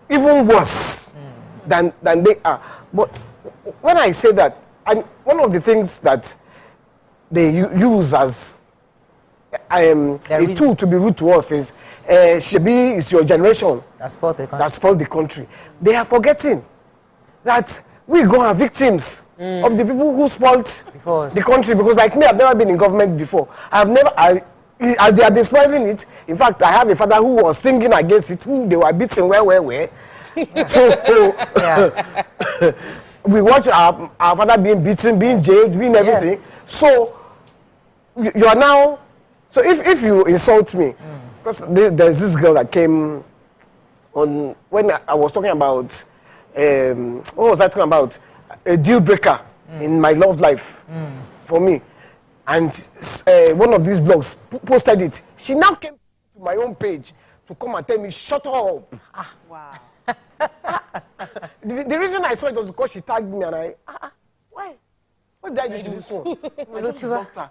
even worse than they are. But when I say that, and one of the things that they use as a tool to be rude to us is Shebi is your generation that spoiled the country. They are forgetting that we go are victims of the people who spoiled the country. Because like me, I've never been in government before. As they have been spoiling it, in fact, I have a father who was singing against it, who they were beating where. So we watch our father being beaten, being jailed, being everything. Yes. So you are now. So if you insult me, because there's this girl that came on when I was talking about what was I talking about? A deal breaker in my love life for me, and one of these blogs posted it. She now came to my own page to come and tell me, "Shut up!" Wow. The reason I saw it was because she tagged me, and why? What did I do to this one? Doctor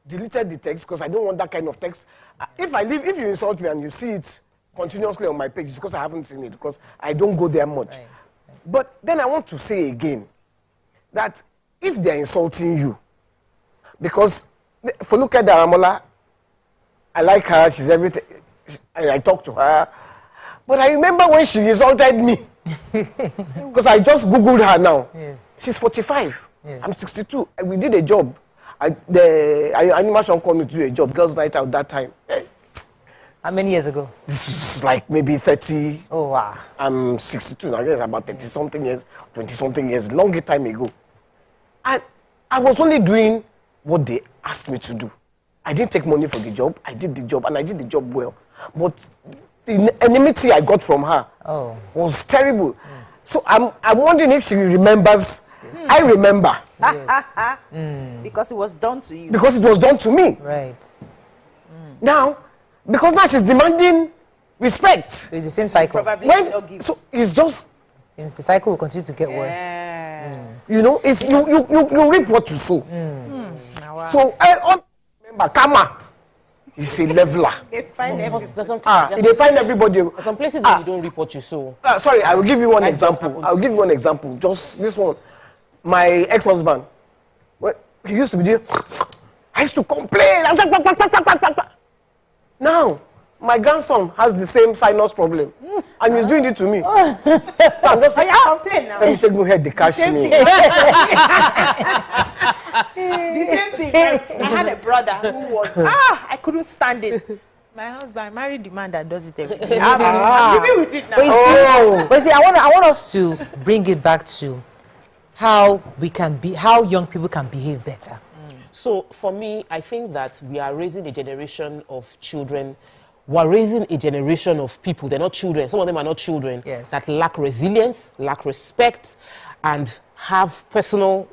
deleted the text because I don't want that kind of text. If you insult me and you see it continuously on my page, it's because I haven't seen it, because I don't go there much. Right. But then I want to say again that if they're insulting you, because for look at the Aramola, I like her, she's everything, I talk to her. But I remember when she insulted me, because I just Googled her now. Yeah. She's 45, I'm 62, we did a job. The animation called me to do a job, girls' night out that time. How many years ago? This is like maybe 30. Oh, wow. I'm 62, I guess about 30-something years, 20-something years, longer time ago. And I was only doing what they asked me to do. I didn't take money for the job. I did the job, and I did the job well. But the enmity I got from her was terrible. So I'm wondering if she remembers. I remember. Because it was done to you. Because it was done to me. Right. Now, because now she's demanding respect. So it's the same cycle. So it's just... Seems the cycle will continue to get worse. You know, it's you reap what you sow. So remember, karma is a leveler. They find everybody. They find everybody. There's some places where you don't reap what you sow. Sorry, I will give you one example. I'll give you one example. Just this one. My ex-husband, he used to be there. I used to complain. Now, my grandson has the same sinus problem, and he's doing it to me. So I'm just saying, let me shake my head, the cash me. The same thing. I had a brother who was, I couldn't stand it. My husband married the man that does it every day. I'm living with it now. But see, I want us to bring it back to how young people can behave better. So for me, I think that we are raising a generation of children. We're raising a generation of people. They're not children. Some of them are not children. Yes. That lack resilience, lack respect, and have personal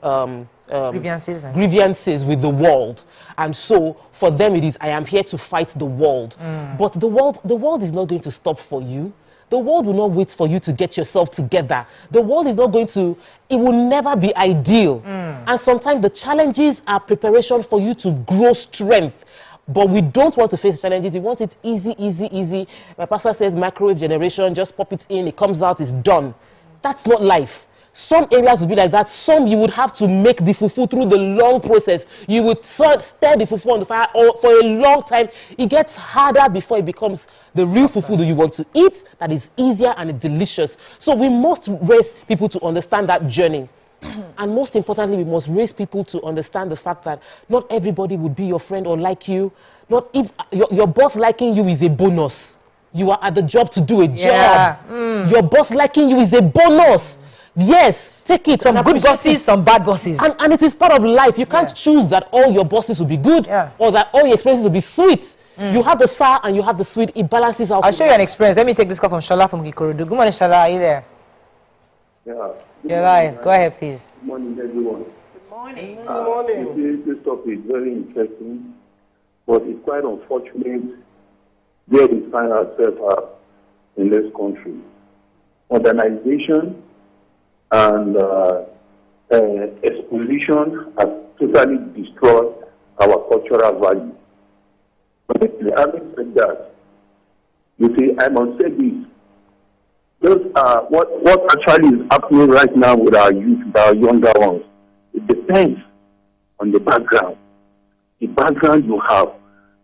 grievances with the world. And so for them it is, I am here to fight the world. But the world is not going to stop for you. The world will not wait for you to get yourself together. The world is not going to, it will never be ideal. And sometimes the challenges are preparation for you to grow strength. But we don't want to face challenges. We want it easy, easy, easy. My pastor says microwave generation, just pop it in, it comes out, it's done. That's not life. Some areas would be like that. Some you would have to make the fufu through the long process. You would stir the fufu on the fire for a long time. It gets harder before it becomes the real fufu that you want to eat, that is easier and delicious. So we must raise people to understand that journey. And most importantly, we must raise people to understand the fact that not everybody would be your friend or like you. Not if your boss liking you is a bonus. You are at the job to do a job. Your boss liking you is a bonus. Yes, take it. Some good bosses, some bad bosses. And it is part of life. You can't choose that all your bosses will be good or that all your experiences will be sweet. You have the sour and you have the sweet. It balances out. I'll show you an experience. Let me take this call from Shola from Crude. Good morning, Shola. Are you there? Yeah. You're live. Go ahead, please. Good morning, everyone. Good morning. Good morning. This topic is very interesting, but it's quite unfortunate where we find ourselves in this country. Modernization and exposition has totally destroyed our cultural value. But having said that, you see, I must say this. What actually is happening right now with our youth, with our younger ones, it depends on the background you have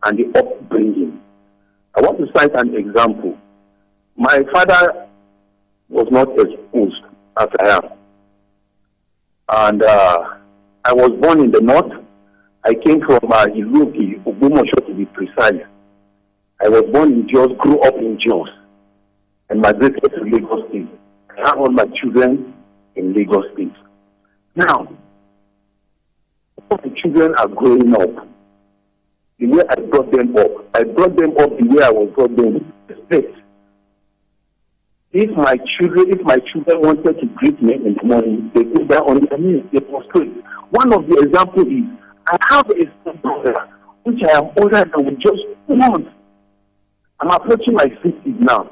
and the upbringing. I want to cite an example. My father was not exposed as I am. And I was born in the north. I came from Iluki, Ogbomoso to be precise. I was born in Jos, grew up in Jos, and migrated to Lagos State. I have all my children in Lagos State. Now, all the children are growing up. The way I brought them up the way I was brought them. Respect. If my children wanted to greet me in the morning, they go down on their knees, they prostrate. One of the examples is, I have a son brother, which I am older than with just 2 months. I'm approaching my 60s now.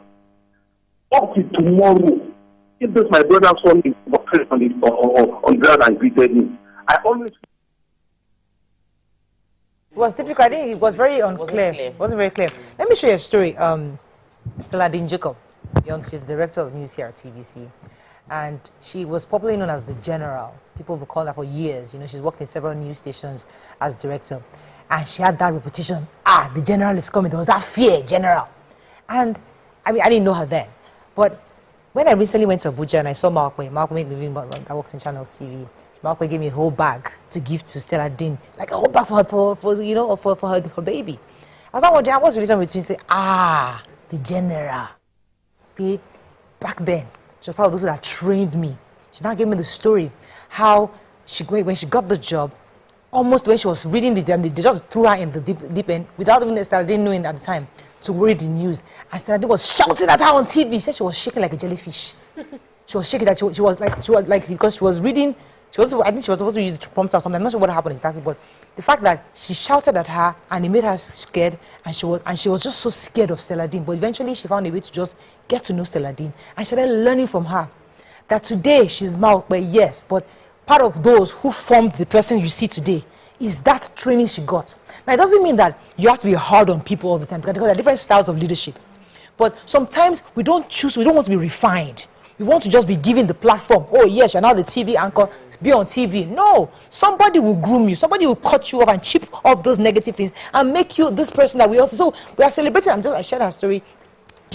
Up to tomorrow, if this my brother saw me on ground and greeted me, I always... It was difficult. I think it was very unclear. It wasn't very clear. Let me show you a story. Stella Dean Jacob, she's the director of news here at TVC. And she was popularly known as the General. People would call her for years. You know, she's worked in several news stations as director. And she had that reputation. The General is coming. There was that fear, General. And I mean, I didn't know her then. But when I recently went to Abuja and I saw Malkwe that works in Channels TV, Malkwe gave me a whole bag to give to Stella Dean, like a whole bag for her baby. I was like, wondering, what's the reason between say, the General? Back then, she was probably those that trained me. She now gave me the story how when she got the job, almost when she was reading they just threw her in the deep end without even Stella Dean knowing at the time to read the news. And Stella Dean was shouting at her on TV. She said she was shaking like a jellyfish. She was shaking that she was like because she was reading. I think she was supposed to use the prompter or something. I'm not sure what happened exactly, but the fact that she shouted at her and it made her scared, and she was just so scared of Stella Dean. But eventually she found a way to just get to know Stella Dean, and she started learning from her. That today she's Malkwe, yes, but part of those who formed the person you see today is that training she got. Now, it doesn't mean that you have to be hard on people all the time, because there are different styles of leadership. But sometimes we don't want to be refined. We want to just be given the platform. Oh, yes, you're now the TV anchor, be on TV. No, somebody will groom you. Somebody will cut you off and chip off those negative things and make you this person that we also... So we are celebrating. I shared her story.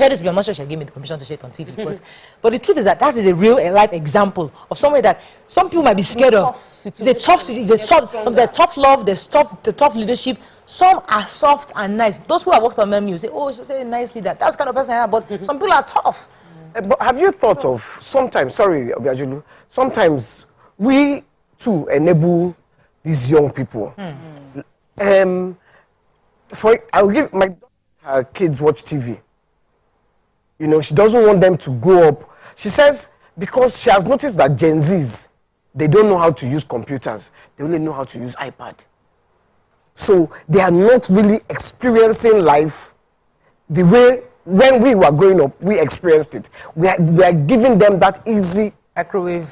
I'm not sure she gave me the permission to share it on TV. But the truth is that is a real life example of somebody that some people might be scared of. It's a tough love, there's the tough leadership. Some are soft and nice. Those who have worked on MEMU say, oh, she's a nice leader. That's the kind of person I am. But some people are tough. But have you thought of sometimes, sorry, Obiajulu, sometimes we too enable these young people. I'll give her kids watch TV. You know, she doesn't want them to grow up. She says because she has noticed that Gen Zs, they don't know how to use computers. They only know how to use iPad. So they are not really experiencing life the way when we were growing up, we experienced it. We are giving them that easy microwave.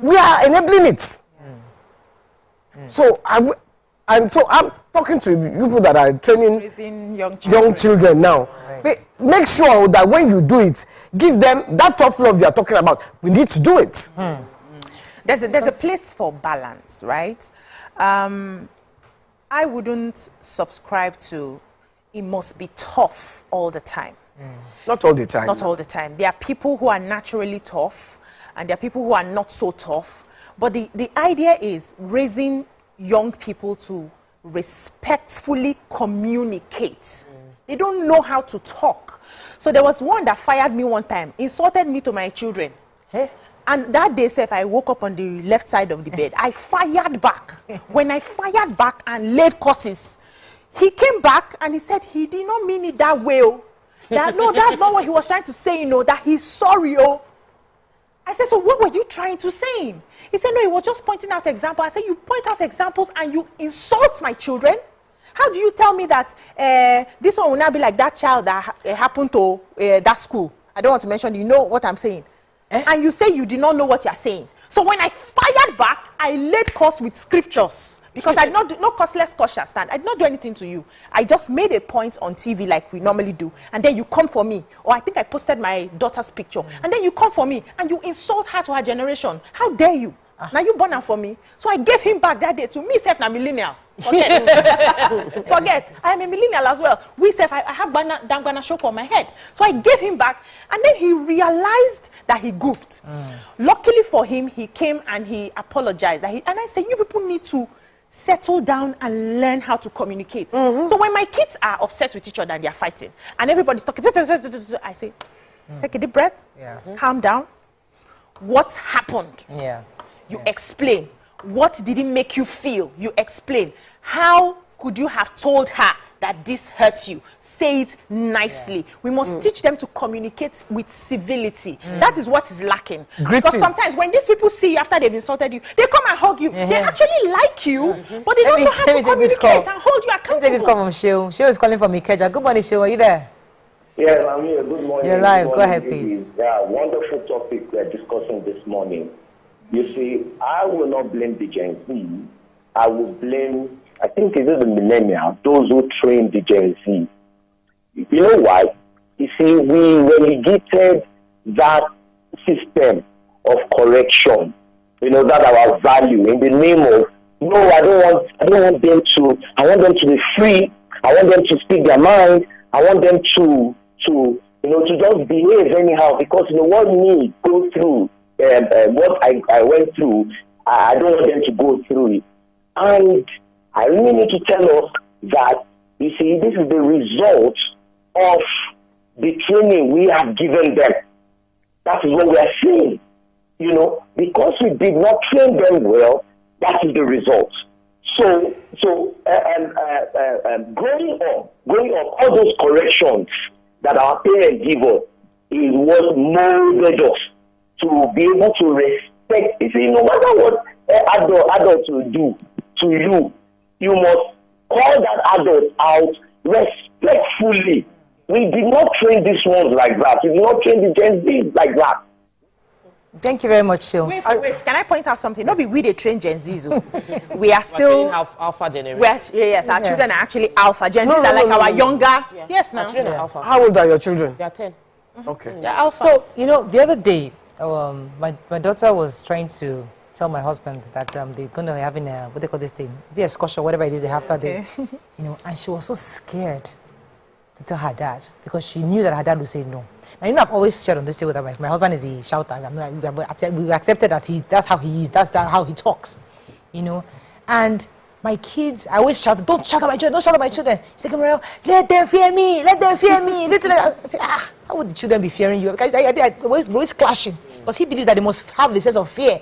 We are enabling it. So And so I'm talking to people that are training Raising young children now. Right. Make sure that when you do it, give them that tough love you are talking about. We need to do it. There's a place for balance, right? I wouldn't subscribe to it must be tough all the time. Not all the time. Not all the time. There are people who are naturally tough, and there are people who are not so tough. But the idea is raising young people to respectfully communicate. They don't know how to talk. So there was one that fired me one time, insulted me to my children. And that day, Seth, I woke up on the left side of the bed. I fired back. When I fired back and laid curses, he came back and he said he did not mean it that way. That, no, that's not what he was trying to say, you know, that he's sorry. I said, so what were you trying to say? He said, no, he was just pointing out examples. I said, you point out examples and you insult my children? How do you tell me that this one will not be like that child that happened to that school? I don't want to mention, you know what I'm saying. And you say you did not know what you're saying. So when I fired back, I laid curse with scriptures. Because I did not do, no costless cause shall stand. I did not do anything to you. I just made a point on TV like we normally do. And then you come for me. Or I think I posted my daughter's picture. And then you come for me and you insult her to her generation. How dare you? Now you born her for me. So I gave him back that day to me, self, na millennial. Forget. Forget. I am a millennial as well. We self, I have Dangana shock on my head. So I gave him back. And then he realized that he goofed. Luckily for him, he came and he apologized. And I said, you people need to settle down and learn how to communicate. So when my kids are upset with each other and they're fighting, and everybody's talking, I say, take a deep breath, calm down. What happened? You explain. What did it make you feel? You explain. How could you have told her that this hurts you? Say it nicely. We must teach them to communicate with civility. That is what is lacking. Because sometimes when these people see you after they've insulted you, they come and hug you. They actually like you, but they don't know how to communicate and hold you accountable. Let me take this call from Sheo. Sheo is calling from Ikeja. Good morning, Sheo. Are you there? Yeah, I'm here. Good morning. You're live. Go ahead, please. Yeah, wonderful topic we're discussing this morning. You see, I will not blame the Gen Z. I will blame, I think it is the millennials, those who train the Gen Z. You know why? You see, we relegated that system of correction, you know, that our value in the name of, no, I don't want them to, I want them to be free. I want them to speak their mind. I want them to just behave anyhow, because, you know, what me go through, what I went through, I don't want them to go through it. And I really need to tell us that, you see, this is the result of the training we have given them. That is what we are seeing. You know, because we did not train them well, that is the result. So growing up, all those corrections that our parents give us is what molded us to be able to respect. You see, no matter what adults will do to you, you must call that adult out respectfully. We did not train these ones like that. We did not train the Gen Z like that. Thank you very much, Sheo. Wait, can I point out something? Not be we the train Gen Zs. We are still alpha generation. Yes, our children are actually alpha. Gen Zs are like our younger. Yes, now. How old are your children? They are 10. Okay. They're alpha. So, you know, the other day, my daughter was trying to tell my husband that they're going to be having a, what they call this thing? Is it a excursion, whatever it is they have today? You know, and she was so scared to tell her dad, because she knew that her dad would say no. Now, you know, I've always shared on this with my husband is a shouter. We accepted that that's how he is. That's how he talks, you know. And my kids, I always shout, don't shout at my children, don't shout at my children. He's like, let them fear me, let them fear me. I say, how would the children be fearing you? Because we're always clashing, because he believes that they must have the sense of fear.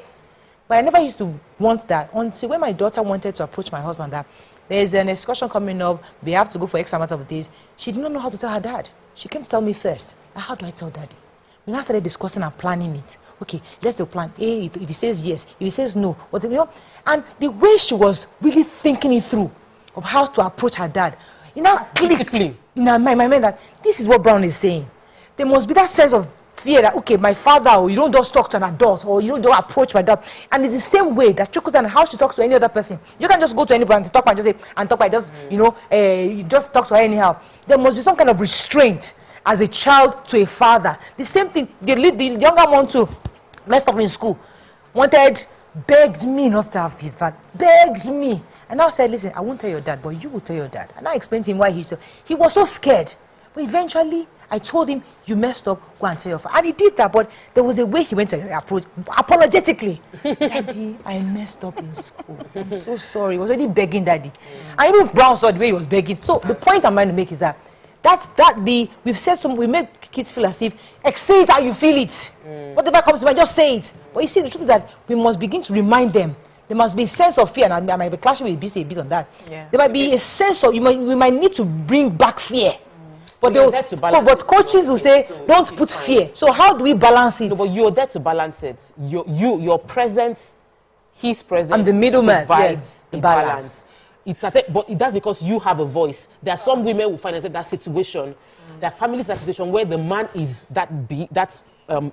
But I never used to want that until when my daughter wanted to approach my husband that there's an excursion coming up, we have to go for X amount of days. She did not know how to tell her dad. She came to tell me first. How do I tell daddy? We now started discussing and planning it. Okay, let's do plan A. If he says yes, if he says no, what, you know? And the way she was really thinking it through of how to approach her dad, you know, clicked in my mind that this is what Brown is saying. There must be that sense of fear that, okay, my father, or you don't just talk to an adult, or you don't approach my dad. And it's the same way that trickles down how she talks to any other person. You can't just go to anybody and talk and just say, and talk by just, you just talk to her anyhow. There must be some kind of restraint as a child to a father. The same thing, the younger one too, messed up in school, begged me not to have his dad, begged me. And now said, listen, I won't tell your dad, but you will tell your dad. And I explained to him why he was so scared. But eventually, I told him, you messed up, go and tell your father. And he did that, but there was a way he went to approach, apologetically. Daddy, I messed up in school. I'm so sorry. He was already begging Daddy. And even Brown saw the way he was begging. So the point I'm trying to make is that we make kids feel as if, say it how you feel it. Whatever comes to mind, just say it. But you see, the truth is that we must begin to remind them. There must be a sense of fear, and I might be clashing with BC a bit on that. Yeah. There might be a sense of, we might need to bring back fear. But, but coaches will say, don't put fear. So how do we balance it? No, but you're there to balance it. Your presence, his presence, and the middleman provides the balance. But that's because you have a voice. There are some women who find that situation, their families in that situation where the man is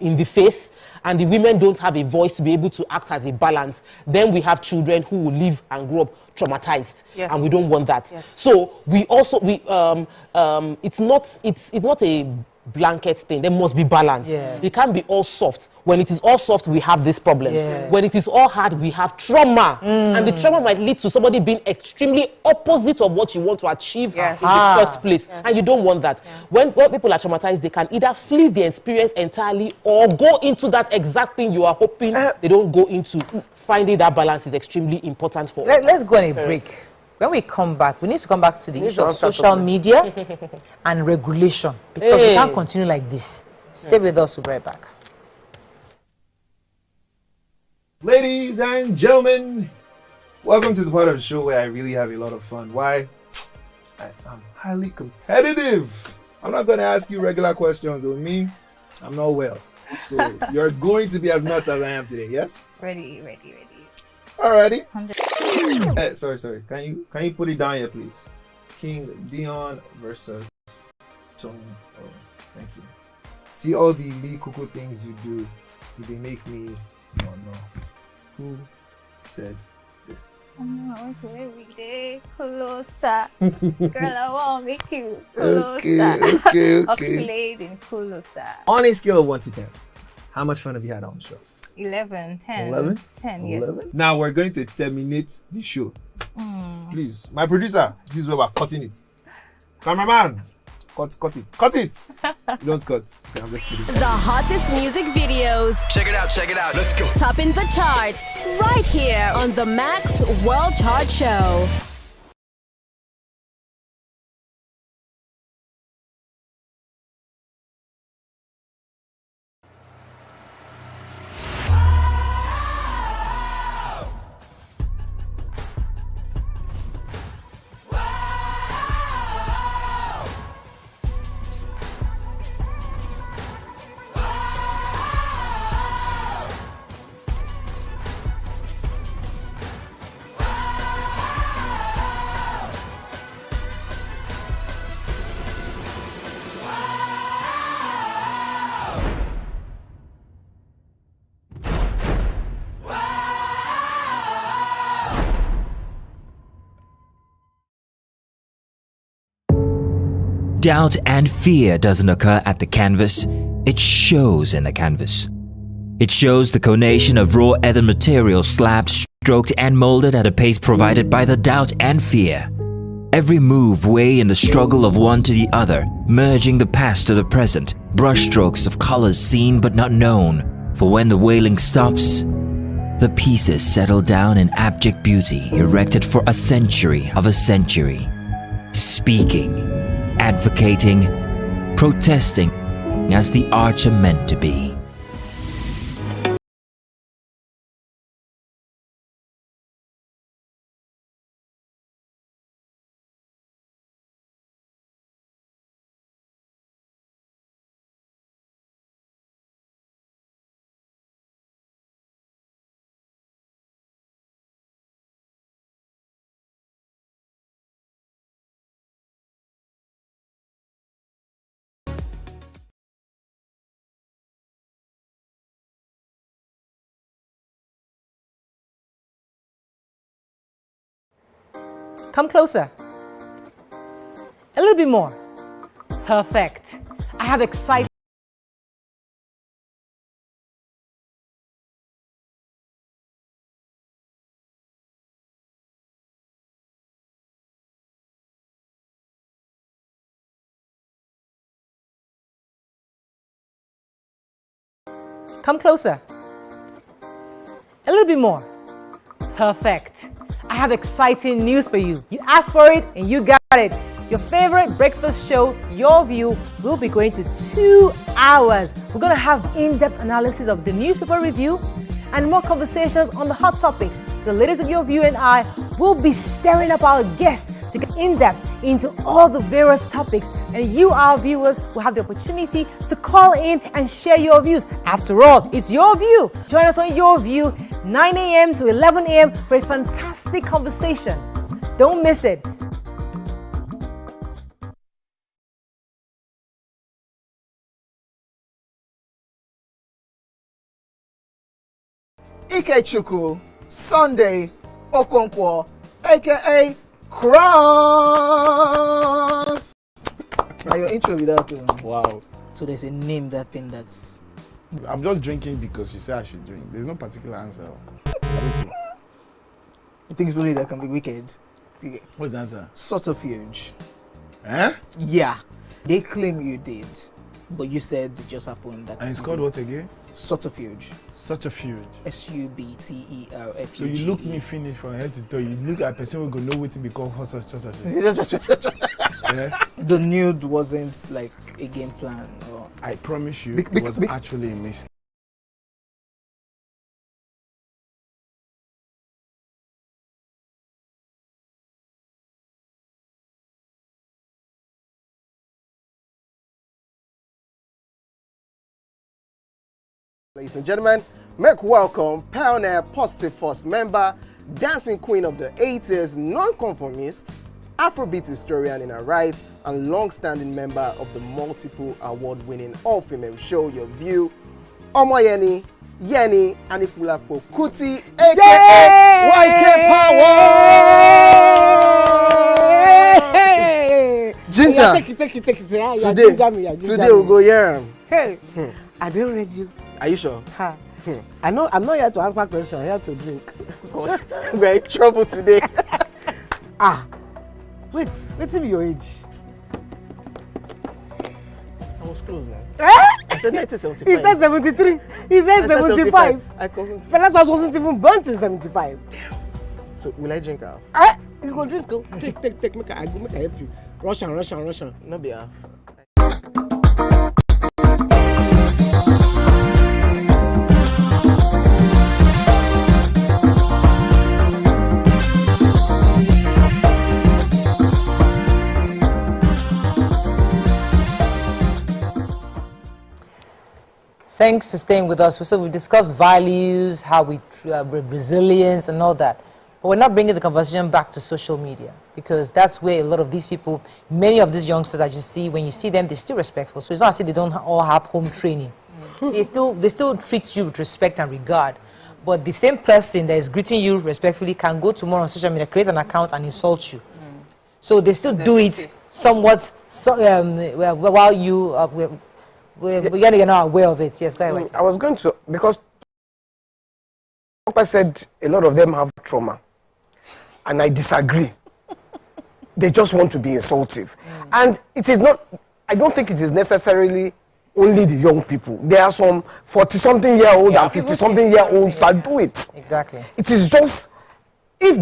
in the face, and the women don't have a voice to be able to act as a balance. Then we have children who will live and grow up traumatized, and we don't want that. Yes. So it's not a blanket thing. There must be balance. Yes. It can't be all soft. When it is all soft, we have this problem. Yes. When it is all hard, we have trauma, and the trauma might lead to somebody being extremely opposite of what you want to achieve in the first place, and you don't want that. When people are traumatized, they can either flee the experience entirely or go into that exact thing you are hoping they don't go into. Finding that balance is extremely important for us. Let's go on a break. When we come back, we need to come back to the issue of social media and regulation, because we can't continue like this. Stay with us, we'll be right back. Ladies and gentlemen, welcome to the part of the show where I really have a lot of fun. Why? I'm highly competitive. I'm not going to ask you regular questions with me. I'm not well. So you're going to be as nuts as I am today, yes? Ready. Alrighty. Sorry. Can you put it down here, please? King Dion versus Tony. Oh, thank you. See all the Lee Kuku things you do. They make me. Oh no. Who said this? I want to every day closer. Girl, I want to make you closer. Okay. Oxalate closer. On a scale of 1 to 10, how much fun have you had on the show? 11, 10. 11? 10, yes. 11? Now we're going to terminate the show. Please, my producer, this is where we're cutting it. Cameraman, cut it. You don't cut. Okay, I'm just kidding. The hottest music videos. Check it out. Let's go. Topping the charts right here on the Max World Chart Show. Doubt and fear doesn't occur at the canvas, it shows in the canvas. It shows the conation of raw earthen material slabbed, stroked and molded at a pace provided by the doubt and fear. Every move weigh in the struggle of one to the other, merging the past to the present, brushstrokes of colors seen but not known. For when the wailing stops, the pieces settle down in abject beauty erected for a century of a century. Speaking, advocating, protesting as the arts are meant to be. Come closer. A little bit more. Perfect. I have exciting. Come closer. A little bit more. Perfect. I have exciting news for you. You asked for it and you got it. Your favorite breakfast show, Your View, will be going to 2 hours. We're going to have in-depth analysis of the newspaper review and more conversations on the hot topics. The ladies of Your View and I will be stirring up our guests to get in-depth into all the various topics, and you, our viewers, will have the opportunity to call in and share your views. After all, it's your view. Join us on Your View, 9 a.m. to 11 a.m. for a fantastic conversation. Don't miss it. Ikechukwu Sunday Okonkwo, aka Cross. Now your intro without wow. So there's a name that thing that's. I'm just drinking because you say I should drink. There's no particular answer. You think it's only that can be wicked? What's the answer? Subterfuge. Eh? Yeah. They claim you did, but you said it just happened. That and it's called what again? Subterfuge. Subterfuge. Subterfuge. So you look me finish from head to toe. You look at a person who go know what to become such. Yeah? The nude wasn't like a game plan. Or... I promise you, it was actually a mistake. Ladies and gentlemen, make welcome pioneer positive force member, dancing queen of the 80s, non-conformist, Afrobeat historian in her right, and long-standing member of the multiple award-winning all-female show Your View, Omoyeni Yeni Anikulapo Kuti, aka YK Power. Ginger. Take it. Today we go here. Hey, I don't read you. Are you sure? Ha. I'm not here to answer questions. I'm here to drink. We're in trouble today. Wait till your age. I was close now. I said 1975. He said 73. He said 75. Vanessa wasn't even born till 75. So will I drink half? You go drink. Take. Make I help you. Rush on. No be half. Thanks for staying with us. So we discussed values, how we resilience and all that. But we're not bringing the conversation back to social media, because that's where a lot of these people, many of these youngsters that you see, when you see them, they're still respectful. So it's not as if they don't all have home training. They still treat you with respect and regard. But the same person that is greeting you respectfully can go tomorrow on social media, create an account and insult you. So they still do it somewhat while you... you're not aware of it. Yes, go ahead. I was going to, because Papa said a lot of them have trauma, and I disagree. They just want to be insultive. And it is not, I don't think it is necessarily only the young people. There are some 40-something-year-old and 50-something-year-olds that do it. Exactly. It is just, if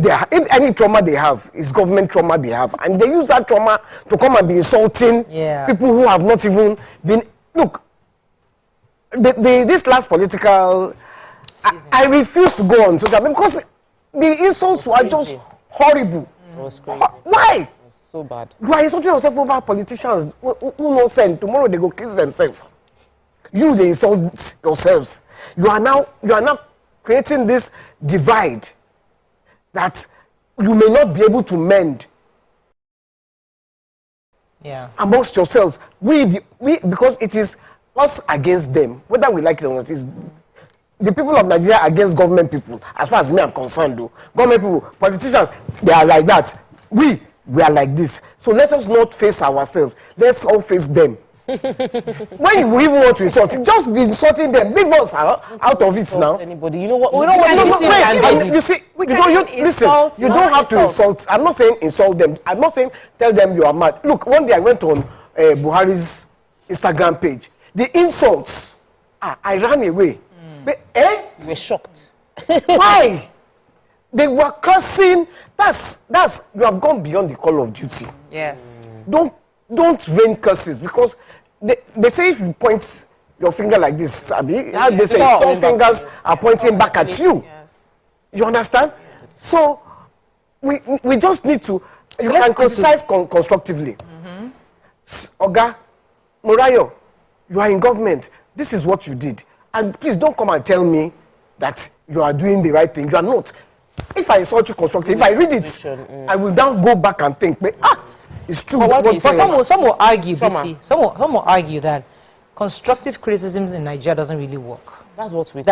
any trauma they have, is government trauma they have, and they use that trauma to come and be insulting people who have not even been... Look, this last political, I refuse to go on social media because the insults were just horrible. It was crazy. Why? It was so bad. You are insulting yourself over politicians who no sense. Tomorrow they go kiss themselves. You, they insult yourselves. You are now creating this divide that you may not be able to mend. Amongst yourselves, we because it is us against them, whether we like it or not. It's the people of Nigeria against government people. As far as me I'm concerned, though, government people, politicians, they are like that. we are like this. So let us not face ourselves. Let's all face them. When we even want to insult, just be insulting them. Leave us out of it now. Anybody, you know what? We don't want you see, listen. You don't have to insult. I'm not saying insult them. I'm not saying tell them you are mad. Look, one day I went on Buhari's Instagram page. The insults, I ran away. But, you were shocked. Why? They were cursing. That's you have gone beyond the call of duty. Yes. Don't rain curses, because they say if you point your finger like this, Sabi, how they say four fingers are pointing back at you. Yes. You understand? So we just need to. You can criticize constructively. Oga Morayo, you are in government. This is what you did, and please don't come and tell me that you are doing the right thing. You are not. If I insult you constructively, if I read it, I will now go back and think, it's true. But some will argue, BC. Some will argue that constructive criticism in Nigeria doesn't really work. That's what we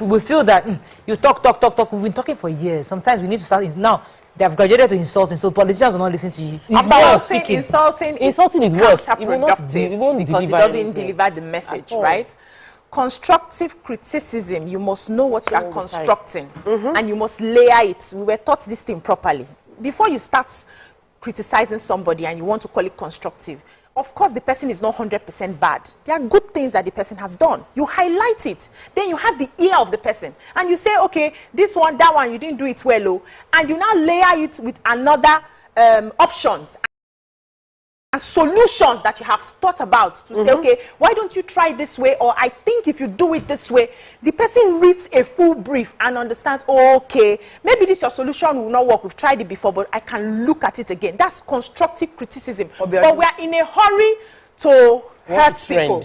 we feel that you talk. We've been talking for years. Sometimes we need to start now. They have graduated to insulting, so politicians will not listen to you. Insulting is worse. Counterproductive because it doesn't deliver the message, right? Constructive criticism, you must know what you are constructing, and you must layer it. We were taught this thing properly. Before you start criticizing somebody and you want to call it constructive, of course the person is not 100% bad. There are good things that the person has done. You highlight it. Then you have the ear of the person. And you say, okay, this one, that one, you didn't do it well. And you now layer it with another options and solutions that you have thought about to say, okay, why don't you try this way? Or I think if you do it this way, the person reads a full brief and understands, okay, maybe this your solution will not work. We've tried it before, but I can look at it again. That's constructive criticism. But we are in a hurry to hurt people.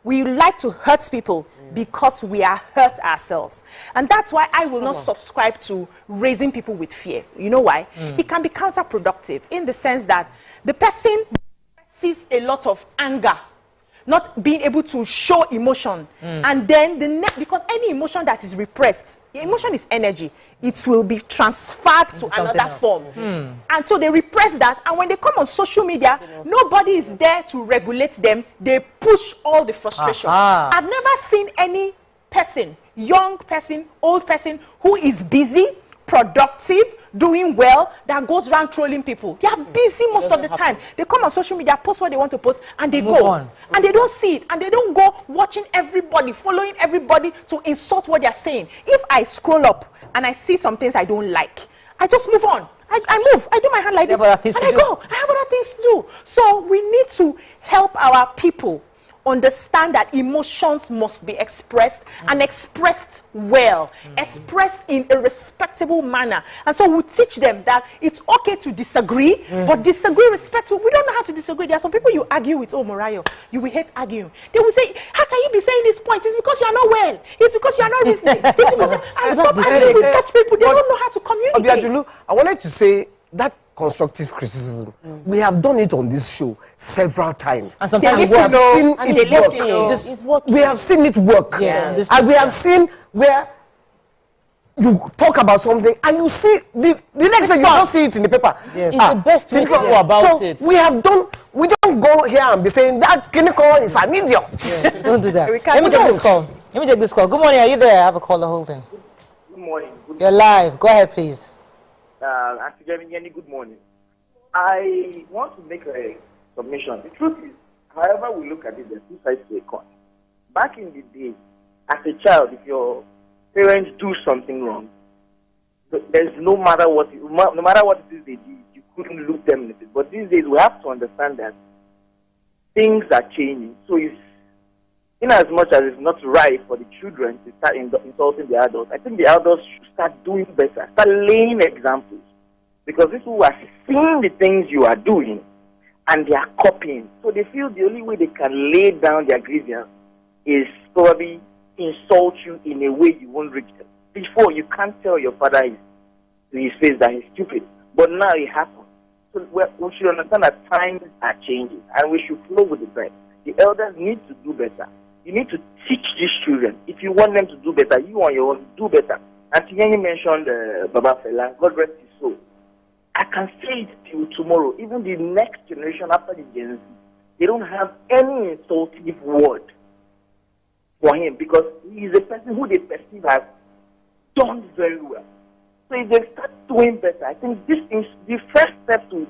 We like to hurt people because we are hurt ourselves. And that's why I will not subscribe to raising people with fear. You know why? It can be counterproductive in the sense that the person sees a lot of anger, not being able to show emotion. And then because any emotion that is repressed, emotion is energy, it will be transferred to another form. And so they repress that, and when they come on social media, nobody is there to regulate them. They push all the frustration. I've never seen any person, young person, old person, who is busy, productive, doing well, that goes around trolling people. They are busy most of the time. They come on social media, post what they want to post, and they go. And they don't see it, and they don't go watching everybody, following everybody to insult what they're saying. If I scroll up and I see some things I don't like, I just move on. I move. I do my hand like this, and I go. I have other things to do. So we need to help our people understand that emotions must be expressed and expressed well, expressed in a respectable manner. And so we teach them that it's okay to disagree, but disagree respectfully. We don't know how to disagree. There are some people you argue with, oh, Morayo, you will hate arguing. They will say, how can you be saying this point? It's because you are not well. It's because you are not reasoning. It's because I stop arguing with such people. They don't know how to communicate. Obiajulu, I wanted to say that constructive criticism, we have done it on this show several times, and sometimes we have seen it work. We have seen it work, and we have seen where you talk about something and you see the next day you don't see it in the paper. It's the best way to go about it. We have done. We don't go here and be saying that Kiniko is an idiot. Don't do that. Let me take this call. Good morning. Are you there? I have a caller holding. Good morning. You're live. Go ahead, please. Good morning. I want to make a submission. The truth is, however we look at it, there's two sides to a coin. Back in the day, as a child, if your parents do something wrong, there's no matter what it is they do, you couldn't look them in it. But these days, we have to understand that things are changing. So it's, in as much as it's not right for the children to start insulting the adults, I think the adults should start doing better, start laying examples. Because people are seeing the things you are doing and they are copying. So they feel the only way they can lay down their grievance is probably insult you in a way you won't reach them. Before, you can't tell your father to his face that he's stupid. But now it happens. So we should understand that times are changing and we should flow with the trend. The elders need to do better. You need to teach these children. If you want them to do better, you on your own, do better. And Tiani mentioned Baba Fela, God rest his soul. I can say it till tomorrow. Even the next generation after the Gen Z, they don't have any insultive word for him because he is a person who they perceive as done very well. So if they start doing better, I think this is the first step to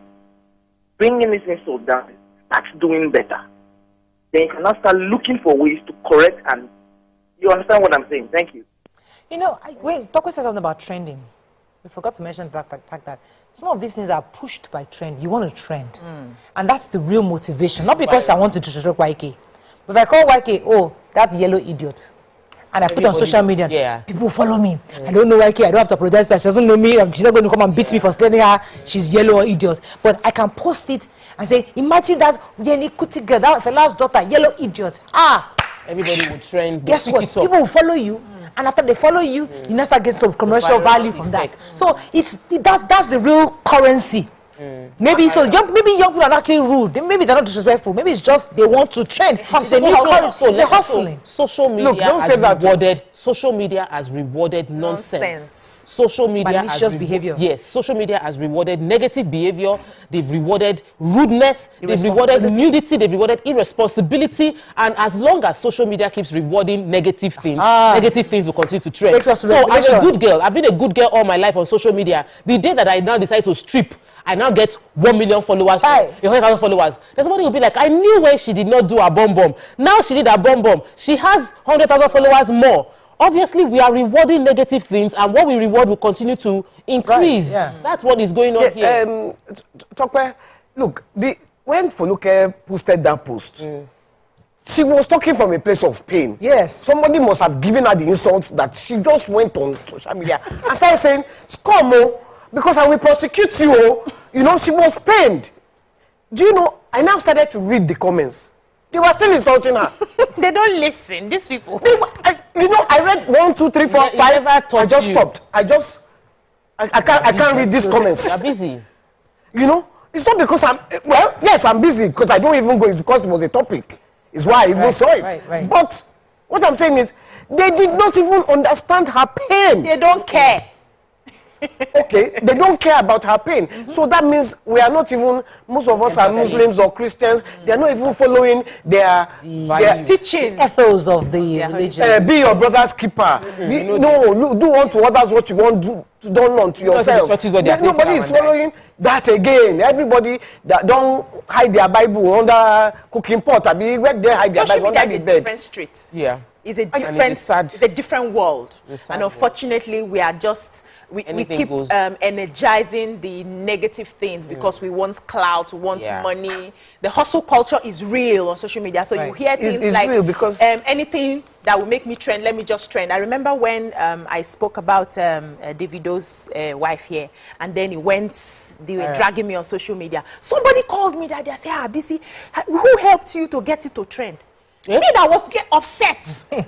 bringing this insult down. Start doing better. Then you can now start looking for ways to correct, and you understand what I'm saying. Thank you. You know, when Toko said something about trending, we forgot to mention the fact that some of these things are pushed by trend. You want to trend. And that's the real motivation. Not because I want to destroy YK. But if I call YK, oh, that's yellow idiot. And I put on social media, people follow me. I don't know YK, I don't have to apologize to her. She doesn't know me. She's not going to come and beat me for telling her she's yellow or idiot. But I can post it and say, imagine that Yeni Kuti girl, that fella's daughter, yellow idiot. Everybody will trend. Guess what? People will follow you. And after they follow you, you now start getting some commercial value from that. So that's the real currency. Maybe young people are actually rude. Maybe they're not disrespectful. Maybe it's just they want to trend. They're hustling. Social media has rewarded nonsense. Social media malicious behavior. Yes, social media has rewarded negative behavior. They've rewarded rudeness. They've rewarded nudity. They've rewarded irresponsibility. And as long as social media keeps rewarding negative things will continue to trend. So I'm a good girl. I've been a good girl all my life on social media. The day that I now decide to strip, I now get 1 million followers, 100,000 followers. There's somebody who will be like, I knew when she did not do her bomb. Now she did her bomb. She has 100,000 followers more. Obviously, we are rewarding negative things, and what we reward will continue to increase. That's what is going on here. Tokwe, look, when Foluke posted that post, she was talking from a place of pain. Yes. Somebody must have given her the insults that she just went on social media and started saying, "Scomo, because I will prosecute you." You know, she was pained. Do you know, I now started to read the comments. They were still insulting her. They don't listen, these people. I read 1, 2, 3, 4, 5. I just stopped. I can't read these comments. You're busy. You know, it's not because I'm busy because I don't even go. It's because it was a topic. It's why I even saw it. Right. But what I'm saying is, they did not even understand her pain. They don't care. Okay, they don't care about her pain. So that means we are not even, most of us are Muslims or Christians, they are not even following their teaching ethos of the religion. Be your brother's keeper. Do unto others what you want to do unto yourself. Nobody is following that again. Everybody that don't hide their Bible under cooking pot. I mean, where they hide their Bible under the bed. Different streets. Yeah. It's a different world. And unfortunately, we are just we keep energizing the negative things because we want clout, we want money. The hustle culture is real on social media. So you hear things it's like real because anything that will make me trend, let me just trend. I remember when I spoke about Davido's wife here, and then they were dragging me on social media. Somebody called me that they said, BC, who helped you to get it to trend? Me that was upset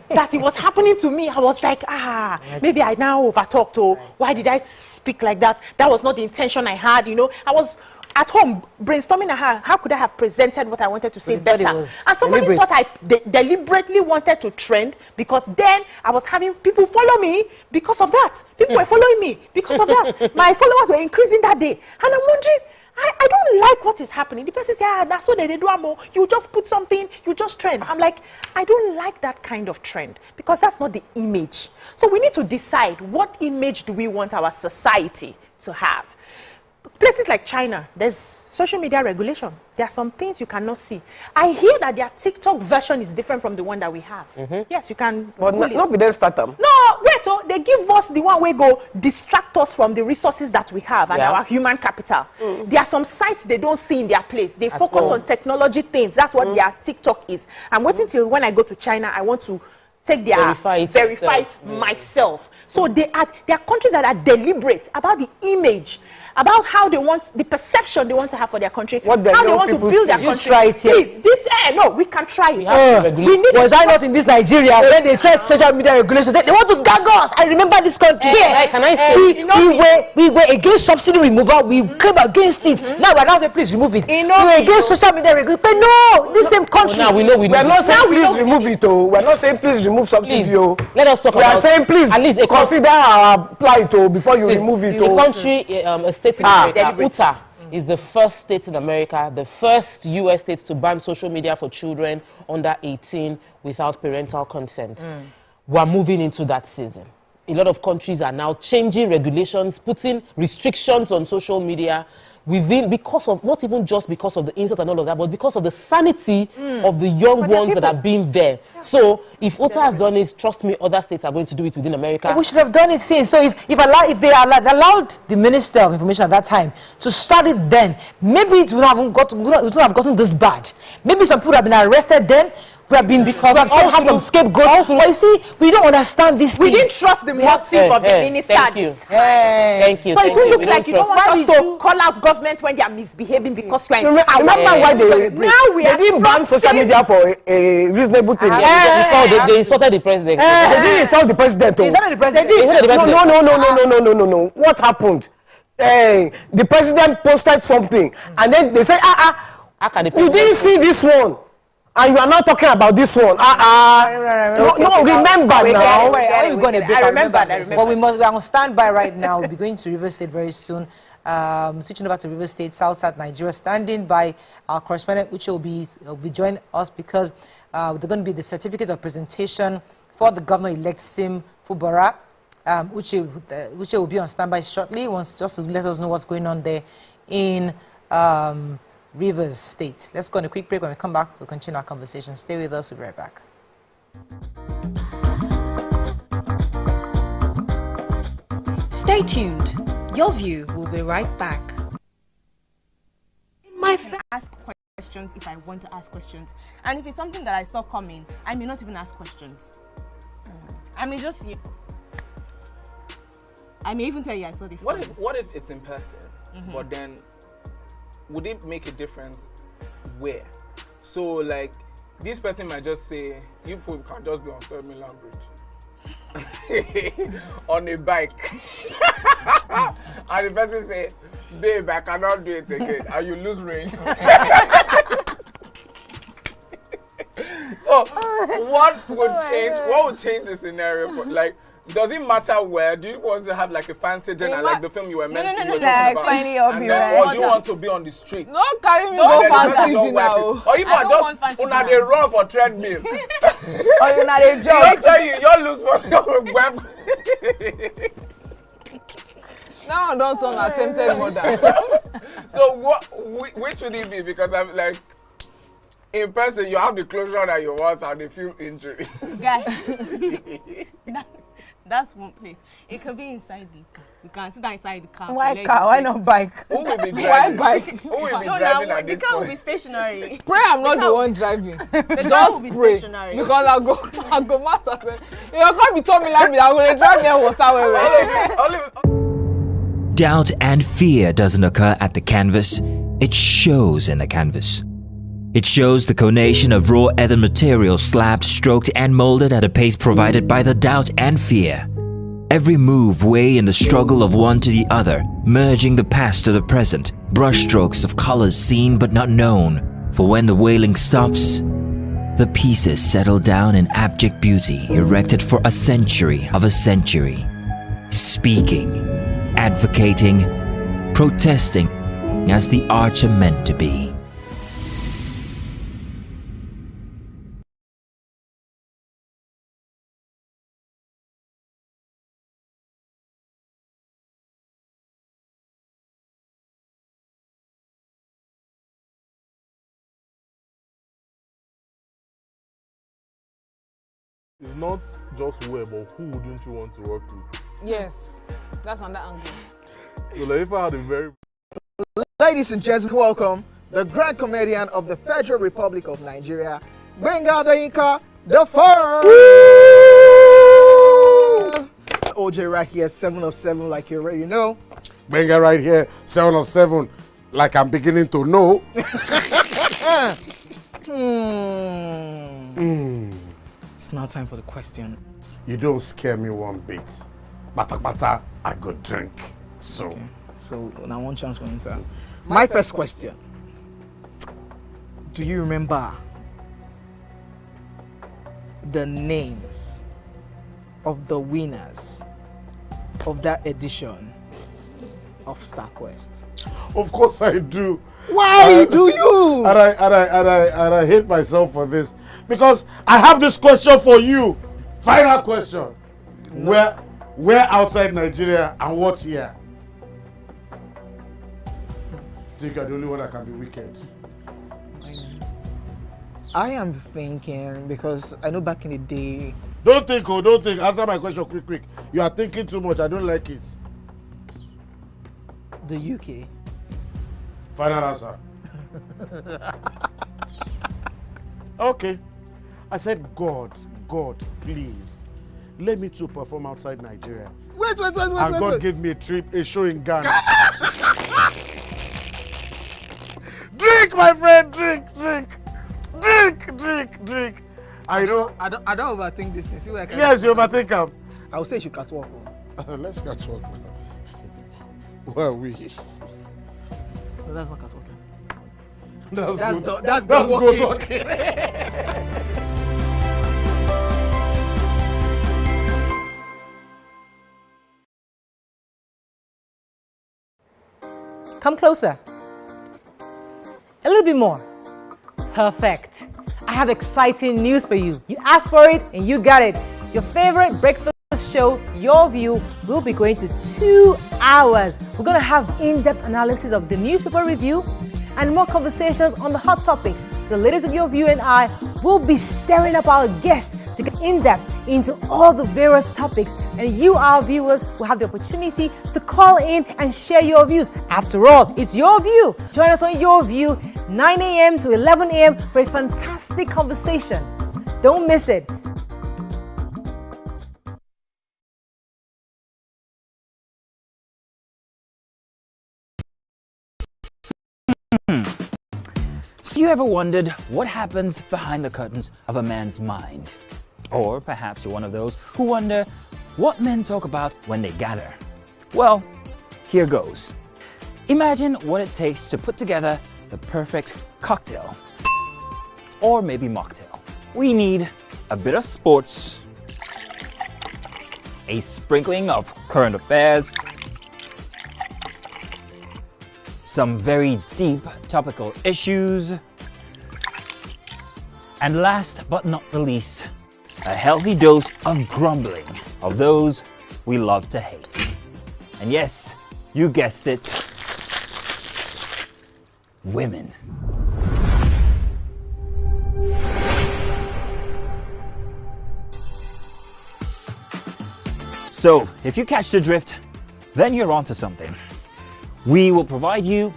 that it was happening to me. I was like, maybe I now overtalked. Or why did I speak like that? That was not the intention I had. You know, I was at home brainstorming. How could I have presented what I wanted to say better? And somebody thought I deliberately wanted to trend because then I was having people follow me because of that. People were following me because of that. My followers were increasing that day, and I'm wondering. I don't like what is happening. The person says, that's what they do. You just put something, you just trend. I'm like, I don't like that kind of trend because that's not the image. So we need to decide what image do we want our society to have. Places like China, there's social media regulation. There are some things you cannot see. I hear that their TikTok version is different from the one that we have. Yes, you can. But not with them start them. No, wait, they give us the one where go distract us from the resources that we have and our human capital. There are some sites they don't see in their place. They focus on technology things. That's what their TikTok is. I'm waiting till when I go to China, I want to take their verify it myself. So there are countries that are deliberate about the image, about how they want the perception they want to have for their country, how they want to build their country. Try it here. No, we can try it. Was I not in this Nigeria when they tried social media regulations? They want to gag us. I remember this country. Can I say we were against subsidy removal. We came against it. Now we're now please remove it. We were against social media regulations. But no, this same country. Now we know we are not saying please remove it. We're not saying please remove subsidy. Let us talk about. We are saying please consider our plight before you remove it. The country state in America, Utah, is the first state in America, the first U.S. state to ban social media for children under 18 without parental consent. We're moving into that season. A lot of countries are now changing regulations, putting restrictions on social media because of, not even just because of the insult and all of that, but because of the sanity of the young ones that have been there. Yeah. So if Utah has done it, trust me, other states are going to do it within America. But we should have done it since. So if they allowed the Minister of Information at that time to start it then, maybe it would have gotten this bad. Maybe some people have been arrested then. We have been have some scapegoats. But you see, we don't understand this. We didn't trust the motive of the minister. Thank you. Thank you. So it will look like you don't want us to call out government when they are misbehaving because you are. Remember why they didn't ban social media for a reasonable thing. They insulted the president. They didn't insult the president. They insulted the president. No. What happened? The president posted something, and then they say, you didn't see this one. And you are not talking about this one. No, remember now. We're going to break. I remember. But we are on standby right now. We'll be going to River State very soon. Switching over to River State, South Nigeria, standing by our correspondent, which will be joining us because they're going to be the certificate of presentation for the governor-elect Sim Fubara, which will be on standby shortly. Wants just to let us know what's going on there in Rivers State. Let's go on a quick break. When we come back, we'll continue our conversation. Stay with us. We'll be right back. Stay tuned. Your View will be right back. I ask questions if I want to ask questions. And if it's something that I saw coming, I may not even ask questions. I may just... I may even tell you I saw this. What if it's in person, but then would it make a difference where? So like this person might just say, you people can just be on Milan Bridge on a bike. And the person say, babe, I cannot do it again. And you lose range. So what would change the scenario? Like, does it matter where? Do you want to have like a fancy dinner like the film you were mentioning? No, like finding your or do you want to be on the street? Don't carry me go fancy dinner. Or you might just una dey run for treadmill. Or you not a job. I tell you, you'll lose for your web. Now I don't turn attempted murder. So which would it be? Because I'm like, in person, you have the closure that you want and the few injuries. Guys, that's one place. It could be inside the car. You can sit inside the car. Why car? Why not bike? Who will be driving? Why bike? Who will be driving at this point? The car will be stationary. Pray I'm not the one driving. The car will be stationary. Because I'll go master. You can't be telling me like I'm going to drive near water. Doubt and fear doesn't occur at the canvas. It shows in the canvas. It shows the conation of raw earthen material slabbed, stroked, and molded at a pace provided by the doubt and fear. Every move way in the struggle of one to the other, merging the past to the present, brushstrokes of colors seen but not known. For when the wailing stops, the pieces settle down in abject beauty erected for a century of a century. Speaking, advocating, protesting as the arts are meant to be. It's not just where, but who wouldn't you want to work with? Yes, that's on that angle. So Lighthearted had a very... Ladies and gentlemen, welcome the grand comedian of the Federal Republic of Nigeria, Benga Dainka the First. OJ right here, 7 of 7, like you already know. Benga right here, 7 of 7, like I'm beginning to know. It's now time for the question. You don't scare me one bit. Bata, I go drink. So. Okay. So now one chance for enter. My first question. Do you remember the names of the winners of that edition of StarQuest? Of course I do. Why do you? And I hate myself for this. Because I have this question for you. Final question. No. Where outside Nigeria and what year? I think you're the only one that can be wicked. I am thinking because I know back in the day. Don't think. Answer my question quick. You are thinking too much. I don't like it. The UK. Final answer. Okay. I said, God, please, let me to perform outside Nigeria. Wait. And God gave me a show in Ghana. Drink, my friend, drink. I don't overthink this thing. See where I can. Yes, you overthink them. I would say you should catwalk. Let's catwalk. Where are we? No, that's not catwalking. That's good walking. Come closer. A little bit more. Perfect. I have exciting news for you. You asked for it and you got it. Your favorite breakfast show, Your View, will be going to 2 hours. We're going to have in-depth analysis of the newspaper review and more conversations on the hot topics. The ladies of Your View and I will be stirring up our guests to get in-depth into all the various topics, and you, our viewers, will have the opportunity to call in and share your views. After all, it's your view. Join us on Your View, 9 a.m. to 11 a.m. for a fantastic conversation. Don't miss it. So you ever wondered what happens behind the curtains of a man's mind? Or perhaps you're one of those who wonder what men talk about when they gather. Well, here goes. Imagine what it takes to put together the perfect cocktail. Or maybe mocktail. We need a bit of sports, a sprinkling of current affairs, some very deep topical issues, and last but not the least, a healthy dose of grumbling of those we love to hate. And yes, you guessed it, women. So, if you catch the drift, then you're onto something. We will provide you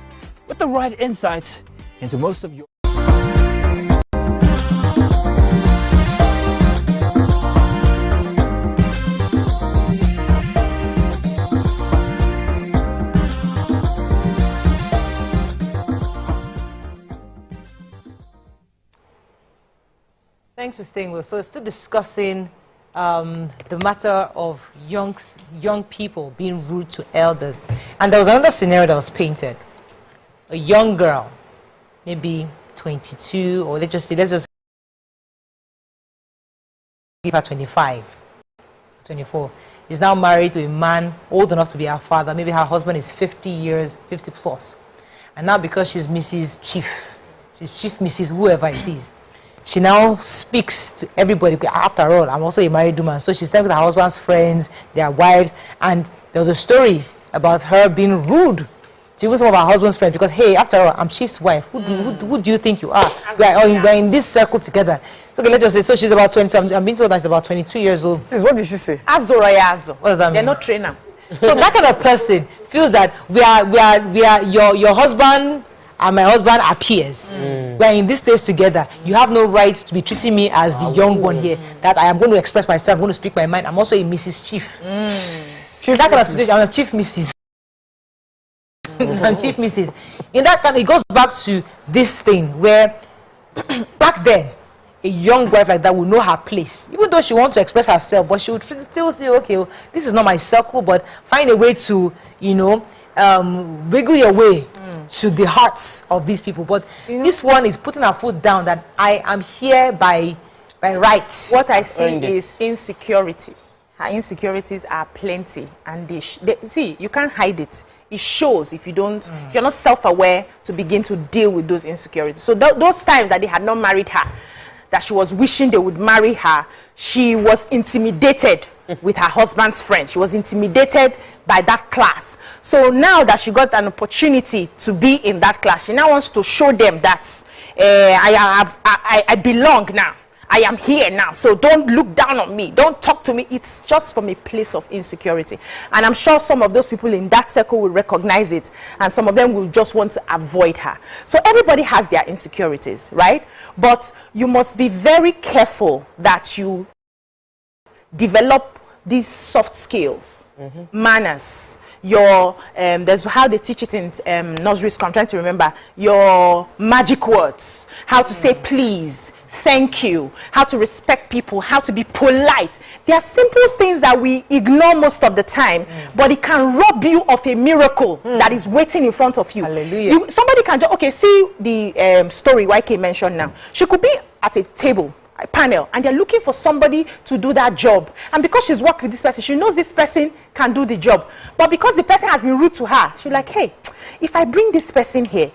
with the right insights into most of your... Thanks for staying with us. So we're still discussing the matter of young people being rude to elders. And there was another scenario that was painted. A young girl, maybe 22, or let's just give her 25, 24, is now married to a man old enough to be her father. Maybe her husband is 50 plus. And now because she's Mrs. Chief, she's Chief Mrs. whoever it is, she now speaks to everybody. After all, I'm also a married woman. So she's talking to her husband's friends, their wives. And there was a story about her being rude to even some of her husband's friends. Because, hey, after all, I'm Chief's wife. Who do you think you are? We're in this circle together. So okay, let's just say, so she's about 20. I'm being told that she's about 22 years old. Please, what did she say? Azorayazo. What does that mean? They're not trainer. So that kind of person feels that we are your husband and my husband are peers. We're in this place together. You have no right to be treating me as the young one here. That I am going to express myself, I'm going to speak my mind. I'm also a Mrs. Chief. Chief that kind of situation, I'm a Chief Mrs. I'm Chief Mrs. In that time, it goes back to this thing where back then, a young wife like that will know her place. Even though she wants to express herself, but she would still say, okay, well, this is not my circle, but find a way to, wiggle your way to the hearts of these people. But this one is putting her foot down that I am here by right. What I see is insecurity. Her insecurities are plenty, and they see, you can't hide it. It shows if you don't, if you're not self-aware to begin to deal with those insecurities. So those times that they had not married her, that she was wishing they would marry her, she was intimidated with her husband's friends. She was intimidated by that class. So now that she got an opportunity to be in that class, she now wants to show them that I belong now. I am here now, so don't look down on me. Don't talk to me. It's just from a place of insecurity. And I'm sure some of those people in that circle will recognize it, and some of them will just want to avoid her. So everybody has their insecurities, right? But you must be very careful that you develop these soft skills, manners, your, there's how they teach it in nursery school, I'm trying to remember, your magic words, how to say please, thank you, how to respect people, how to be polite. There are simple things that we ignore most of the time, but it can rob you of a miracle that is waiting in front of you. Hallelujah. Somebody can just, okay, see the story YK mentioned now. She could be at a table, a panel, and they're looking for somebody to do that job. And because she's worked with this person, she knows this person can do the job. But because the person has been rude to her, she's like, hey, if I bring this person here,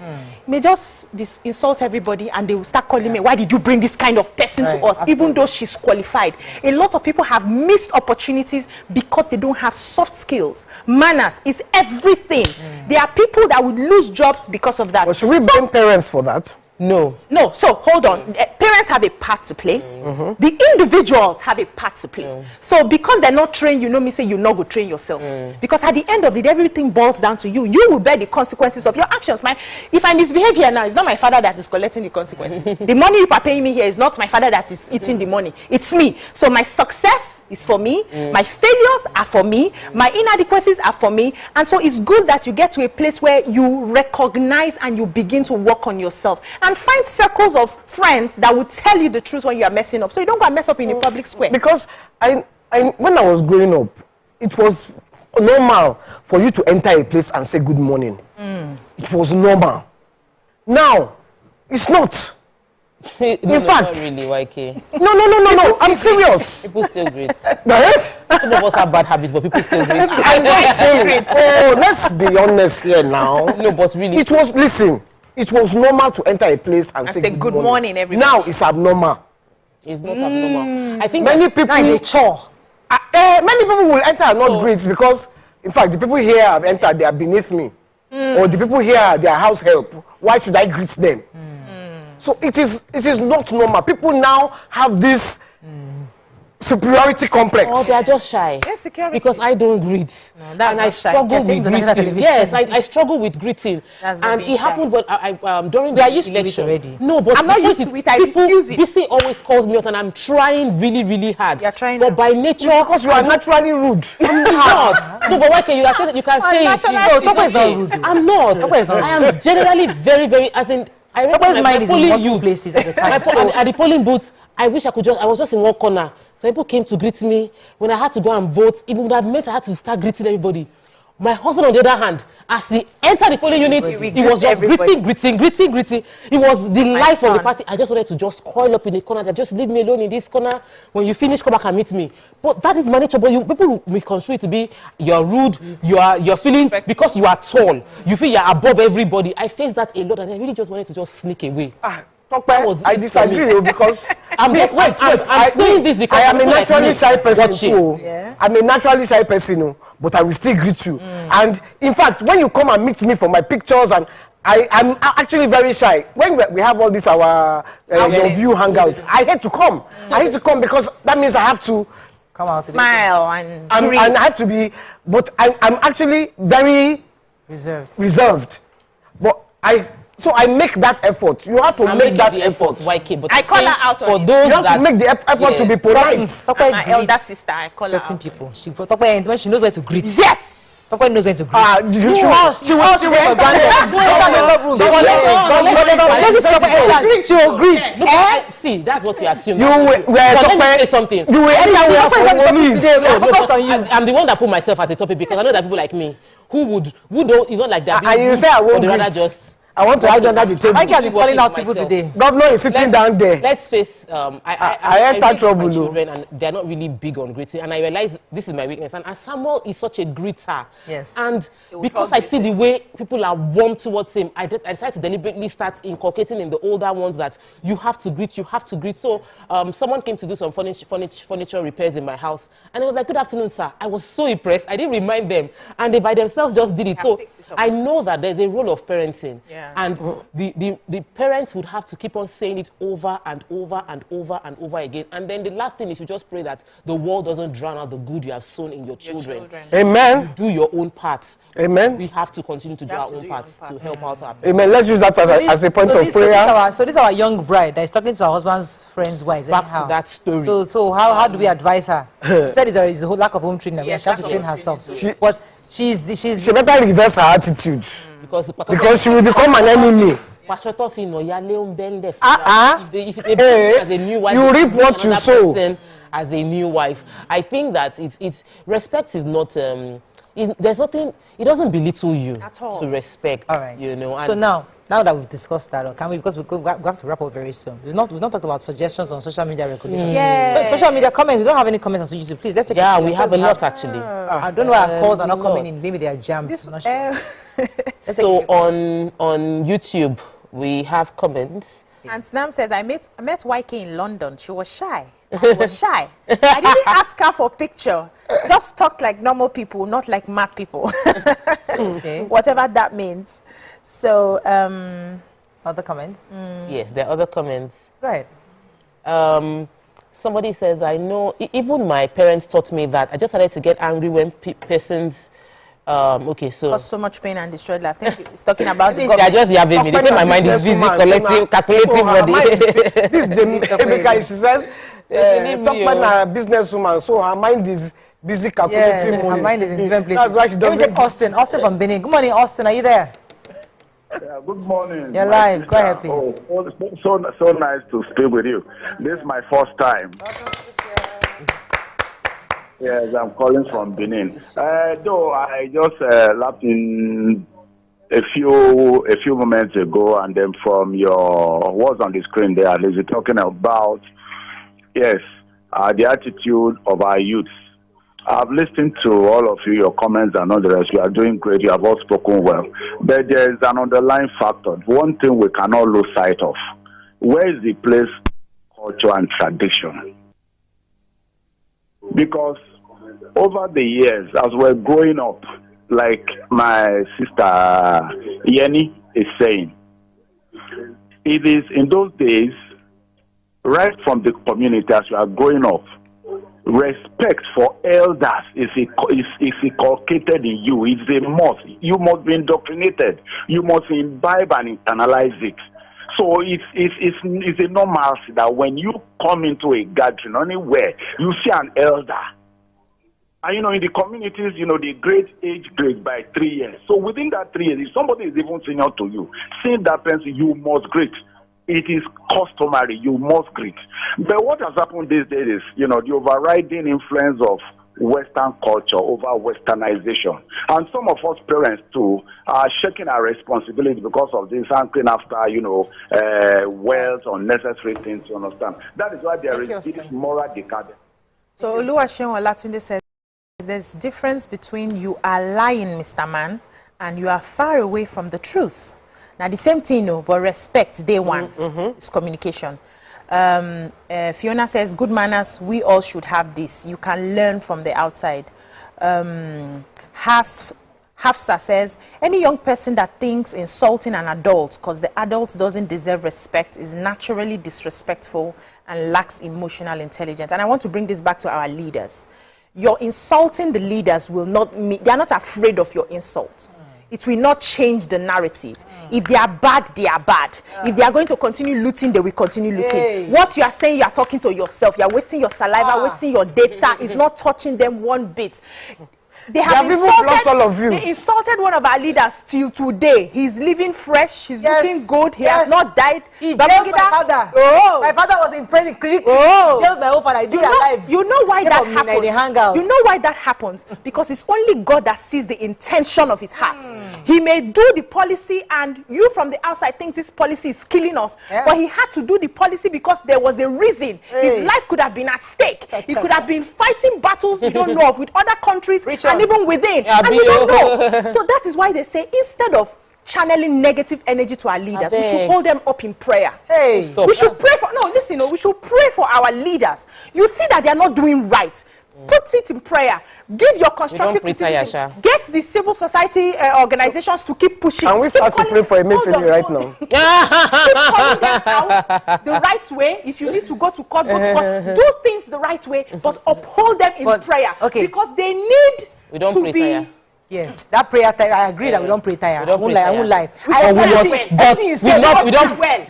may just insult everybody, and they will start calling me, why did you bring this kind of person to us? Absolutely. Even though she's qualified. A lot of people have missed opportunities because they don't have soft skills. Manners is everything. There are people that would lose jobs because of that. Well, should we blame parents for that? No. So hold on. Parents have a part to play. The individuals have a part to play. So because they're not trained, you know me say you not go train yourself. Because at the end of the day, everything boils down to you. You will bear the consequences of your actions. If I misbehave here now, it's not my father that is collecting the consequences. The money you are paying me here is not my father that is eating the money. It's me. So my success is for me. My failures are for me. My inadequacies are for me. And so it's good that you get to a place where you recognize and you begin to work on yourself. And find circles of friends that will tell you the truth when you are messing up. So you don't go and mess up in a public square. Because when I was growing up, it was normal for you to enter a place and say good morning. It was normal. Now, it's not. In fact, not really, YK. No. I'm serious. People still greet. Right? Some of us have bad habits, but people still greet. I'm just saying. Oh, let's be honest here now. No, but really, it was. Listen, it was normal to enter a place and say good morning. Everybody. Now it's abnormal. It's not abnormal. I think many people. Many people will enter and not greet because, in fact, the people here have entered. They are beneath me, or the people here they are house help. Why should I greet them? So it is not normal. People now have this superiority complex. Oh, they are just shy. Because I don't greet. No, that's and I struggle with greeting. Yes, I struggle with greeting. And it happened when I during the election. Already. No, but I'm not used to it. I refuse it. BC always calls me out, and I'm trying really, really hard. You're trying. But by nature, it's because you are naturally rude. I'm not. So, but why can you can say it's okay. Rude. I'm not. I am generally very, very, as in. I remember my polling youth places at the time. At the polling booths, I wish I was just in one corner. Some people came to greet me. When I had to go and vote, it would have meant I had to start greeting everybody. My husband, on the other hand, as he entered the polling unit, he was just greeting. It was the life of the party. I just wanted to just coil up in the corner. Just leave me alone in this corner. When you finish, come back and meet me. But that is my nature. But people will construe it to be you're rude, you're feeling because you are tall. You feel you're above everybody. I faced that a lot, and I really just wanted to just sneak away. I disagree because I'm saying this because I am a naturally shy person too. I'm a naturally shy person, but I will still greet you. And in fact, when you come and meet me for my pictures, and I'm actually very shy. When we have all this our your view hangouts, I hate to come. I hate to come because that means I have to come out, smile and I have to be. But I'm actually very reserved. But So I make that effort. You have to make that effort. But I call her out for on those you have to make the effort to be polite. My elder sister, I call her out. People. When she knows where to greet. Yes. Tope knows when to greet. She will greet. See, that's what we assume. You let me say something. You will enter where I'm the one that put myself at the topic because I know that people like me who don't even like that. And you say I won't rather just. I want to hide under the table. Why are you calling out people today? Governor is sitting down there. Let's face, I enter trouble. My children, and they're not really big on greeting, and I realize this is my weakness. And Samuel is such a greeter. Yes. And because I see the way people are warm towards him, I decided to deliberately start inculcating in the older ones that you have to greet, you have to greet. So someone came to do some furniture repairs in my house, and I was like, "Good afternoon, sir." I was so impressed. I didn't remind them, and they by themselves just did it. So I know that there's a role of parenting, and the parents would have to keep on saying it over and over and over and over again. And then the last thing is you just pray that the world doesn't drown out the good you have sown in your children. Amen. You do your own part. Amen. We have to continue to do our own parts to help out our parents. Amen. Let's use that as a point of prayer. So this is our young bride that is talking to her husband's friends' wives. Back to that story. So how do we advise her? She said it's a whole lack of home training. Yes, she has to train herself. But she better reverse her attitude because she will become an enemy. If Hey, as a new wife, you reap what you sow. As a new wife, I think that it's respect is not. There's nothing. It doesn't belittle you at all. To respect. All right. You know. And so now that we've discussed that, can we? Because we have to wrap up very soon. We've not talked about suggestions on social media regulation. Yeah. So, social media comments. We don't have any comments on YouTube. Please let's take. Yeah, we have a lot actually. I don't know why our calls are not coming in. Maybe they are jammed. I'm not sure. So on YouTube we have comments. And Snam says, I met YK in London. She was shy. I was shy. I didn't ask her for a picture. Just talked like normal people, not like mad people. Okay. Whatever that means. So, other comments? Yes, there are other comments. Go ahead. Somebody says, I know, even my parents taught me that. I just started to get angry when persons... okay, so caused so much pain and destroyed life. I think it's talking about the government. They are just yabbing me. They say my mind is busy calculating money. This is the she says, talk businesswoman, so her mind is busy calculating money. Her mind is in different places. That's why she doesn't. Austin from Benin. Good morning, Austin. Are you there? Yeah, good morning. You're live. Go ahead, please. So nice to speak with you. This is my first time. Yes, I'm calling from Benin. Though I just lapped in a few moments ago, and then from your words on the screen there, at least you're talking about the attitude of our youth. I've listened to all of you, your comments and all the rest. You are doing great. You have all spoken well. But there is an underlying factor. One thing we cannot lose sight of. Where is the place, culture and tradition? Because over the years, as we're growing up, like my sister Yenny is saying, it is in those days, right from the community as we are growing up, respect for elders is inculcated in you. It's a must. You must be indoctrinated. You must imbibe and internalize it. So it's a normalcy that when you come into a gathering anywhere, you see an elder. And in the communities, the grade age grade by 3 years. So within that 3 years, if somebody is even senior to you, seeing that person, you must greet. It is customary, you must greet. But what has happened these days is, the overriding influence of Western culture over Westernization. And some of us parents too are shaking our responsibility because of this, hankering after, wealth, unnecessary things, you understand. That is why there is this moral decadence. So Oluwaseun Olatunde says, there's difference between you are lying, Mr. Man, and you are far away from the truth. Now, the same thing, but respect, day one, is communication. Fiona says, good manners, we all should have this. You can learn from the outside. Hafsa says, any young person that thinks insulting an adult because the adult doesn't deserve respect is naturally disrespectful and lacks emotional intelligence. And I want to bring this back to our leaders. You're insulting the leaders they are not afraid of your insult. It will not change the narrative. If they are bad, they are bad. If they are going to continue looting, they will continue looting. What you are saying, you are talking to yourself. You are wasting your saliva, wasting your data. It's not touching them one bit. They have even blocked all of you. They insulted one of our leaders till today. He's living fresh. He's looking good. He has not died. He jailed my father. Oh. My father was in prison. Oh. Jailed my own father. You know why that happens? You know why that happens? Because it's only God that sees the intention of his heart. He may do the policy, and you from the outside think this policy is killing us. But he had to do the policy because there was a reason. His life could have been at stake. He could have been fighting battles you don't know of with other countries and even within. And we don't know. So that is why they say instead of channeling negative energy to our leaders, we should hold them up in prayer. We should pray for, we should pray for our leaders. You see that they are not doing right. Put it in prayer. Give your constructive criticism. Get the civil society organizations to keep pushing. And we start to pray for Emefiele right now. Keep calling them out the right way. If you need to go to court, go to court. Do things the right way, but uphold them in prayer. Because they need to be... Yes, that prayer time, I agree that we don't pray tire. I won't lie.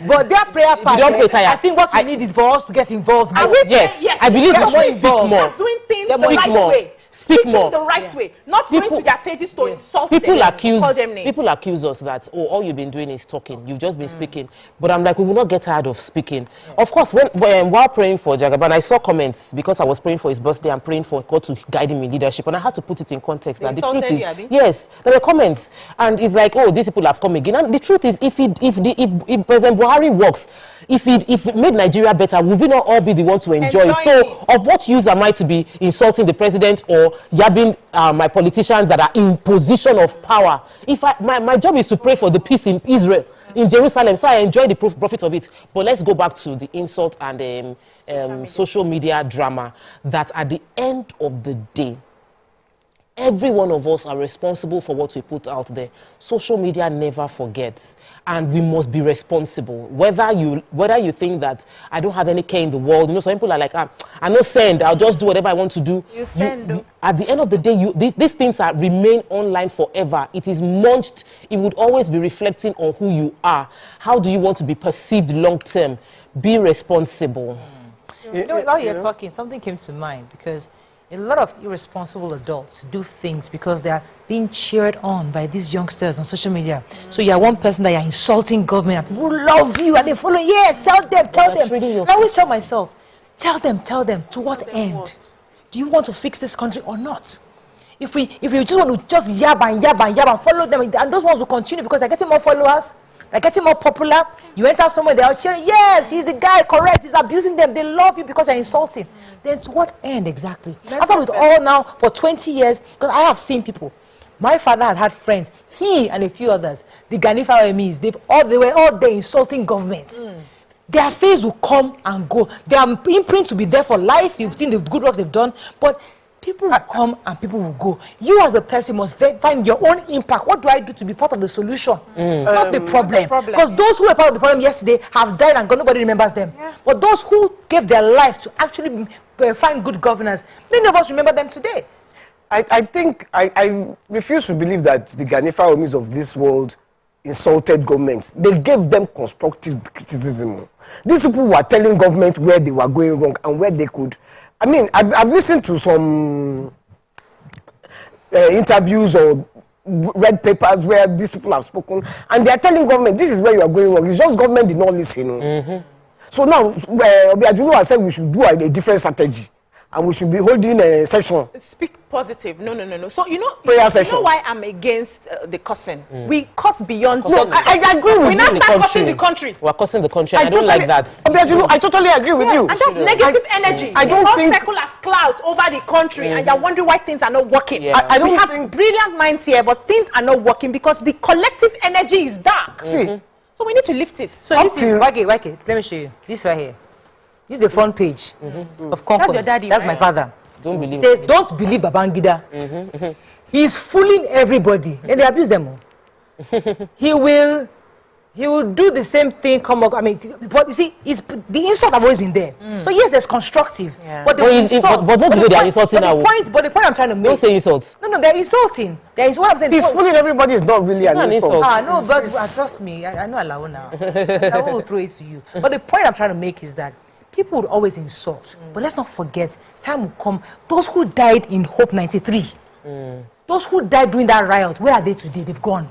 But their prayer part, we don't pray tire. I think what we need is for us to get involved more. Yes, I believe we should speak more. That's doing things the right way. Speak more. The right way, not going to their pages to insult them. People accuse us that all you've been doing is talking. You've just been speaking. But I'm like, we will not get tired of speaking. Of course, while praying for Jagaban, I saw comments because I was praying for his birthday and praying for God to guide him in leadership, and I had to put it in context. That the truth is, yes, there were comments, and it's like, oh, these people have come again. And the truth is, if President Buhari works, if it made Nigeria better, would we not all be the one to enjoy it? So, of what use am I to be insulting the president or yabbing my politicians that are in position of power? If my job is to pray for the peace in Israel, in Jerusalem, so I enjoy the profit of it. But let's go back to the insult and social media drama. That at the end of the day, every one of us are responsible for what we put out there. Social media never forgets, and we must be responsible. Whether you think that I don't have any care in the world, some people are like, I no send, I'll just do whatever I want to do. You send. At the end of the day, these things remain online forever. It is munched. It would always be reflecting on who you are. How do you want to be perceived long term? Be responsible. While you're talking, something came to mind because a lot of irresponsible adults do things because they are being cheered on by these youngsters on social media. So you're one person that you're insulting government and people love you and they follow. Yes, tell them. I always tell myself, tell them, to what end? Do you want to fix this country or not? If we just want to just yab and follow them, and those ones will continue because they're getting more followers, they're getting more popular. You enter somewhere, they're cheering, yes, he's the guy, correct, he's abusing them, they love you because they're insulting. Then to what end exactly? After with all now for 20 years, because I have seen people. My father had friends, he and a few others, the Ganifa OMEs, they were all there insulting government. Their face will come and go. Their imprint will be there for life. You've seen the good works they've done, but people will come and people will go. You as a person must find your own impact. What do I do to be part of the solution? Not the problem. Because those who were part of the problem yesterday have died and nobody remembers them. But those who gave their life to actually find good governance, many of us remember them today. I think I refuse to believe that the Ganifa Omis of this world insulted governments. They gave them constructive criticism. These people were telling government where they were going wrong and where they could. I mean, I've listened to some interviews or read papers where these people have spoken, and they are telling government, this is where you are going wrong. It's just government did not listen. So now, Obiajulu has said we should do a different strategy, and we should be holding a session. Speak positive. No. So you know why I'm against the cursing. We curse beyond. No, I agree with you. We not start cursing the country. We're cursing the country. I don't like that. I totally agree with you. And that's negative energy. I don't think circle as cloud over the country, and you're wondering why things are not working. I don't we have brilliant minds here, but things are not working because the collective energy is dark. See, so we need to lift it. So this is Wake. Let me show you. This right here. This is the front page of Concord. That's your daddy. That's my father. Don't believe. Say, don't believe Babangida. He's fooling everybody, and they abuse them. He will do the same thing. But you see, the insults have always been there. So yes, there's constructive, but they are insulting now. But the point I'm trying to make. Don't say insults. No, they're insulting. What I'm saying. He's fooling everybody is not really an insult. No, but trust me, I know Alao now. I will throw it to you. But the point I'm trying to make is that people would always insult, but let's not forget, time will come. Those who died in Hope 93, Those who died during that riot, where are they today? They've gone.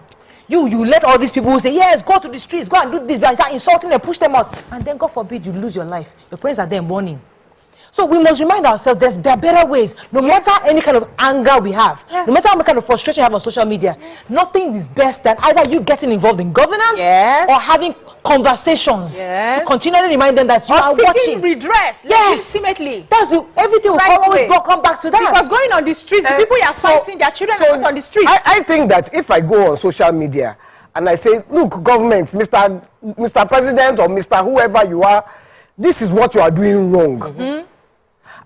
You let all these people who say, yes, go to the streets, go and do this, but start insulting them, push them out. And then, God forbid, you lose your life. Your parents are there mourning. So we must remind ourselves there are better ways. No matter any kind of anger we have, no matter what kind of frustration you have on social media, nothing is best than either you getting involved in governance or having conversations to continually remind them that you are watching. Redress, legitimately. That's everything will always come back to that. Because going on the streets, the people you are fighting, their children are on the streets. I think that if I go on social media and I say, look, government, Mr. President or Mr. whoever you are, this is what you are doing wrong.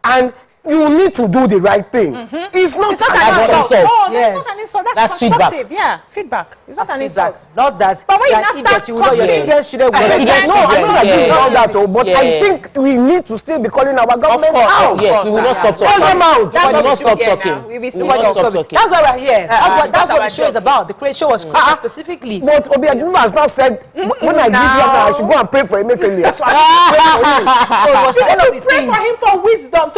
And you need to do the right thing. It's not an insult. Oh, yes. That's not an insult. That's constructive. Feedback. Yeah, feedback. It's not an insult. Not that. But when you now start No, I don't agree with all that. But I think we need to still be calling our government out. Yes, we will not stop talking. Call them out. We will not stop talking. We will not stop talking. That's why we're here. That's what the show is about. The show was created specifically. But Obiajuma has not said, when I give you now, I should go and pray for him. So I pray for him for wisdom.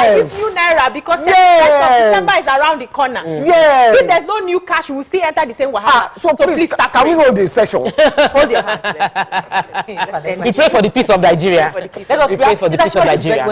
This new naira because the first of December is around the corner. If there's no new cash, we will still enter the same wahala. So please start. Can we hold this session? Hold your hands. We pray for the peace of Nigeria. Let us pray for the peace of Nigeria.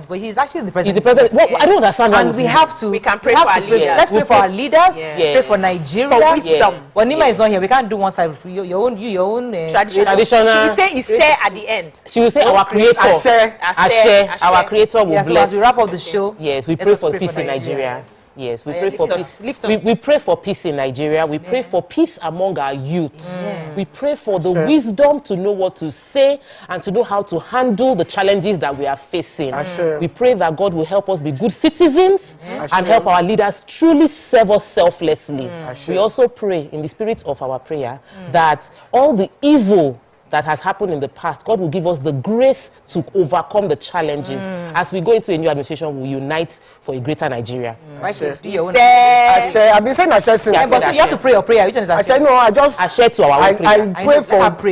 But he's actually the president. He's the president. Well, I don't understand. And we have to. We can pray for our leaders. Let's pray for our leaders. Pray for Nigeria. For wisdom. When Nima is not here, we can't do one side. Your own traditional. She will say it's say at the end. She will say our creator. Ashe. Our creator will bless. So as we wrap up the show, yes, we pray for peace in Nigeria. Yes, we pray for peace. We pray for peace in Nigeria. We pray for peace among our youth. We pray for the wisdom to know what to say and to know how to handle the challenges that we are facing. We pray that God will help us be good citizens and help our leaders truly serve us selflessly. We also pray in the spirit of our prayer that all the evil that has happened in the past, God will give us the grace to overcome the challenges. As we go into a new administration, we unite for a greater Nigeria. I've been saying Ashe since. But you have to pray your prayer. Which one is Ashe? No, I just Ashe to our prayer.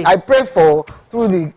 I pray for through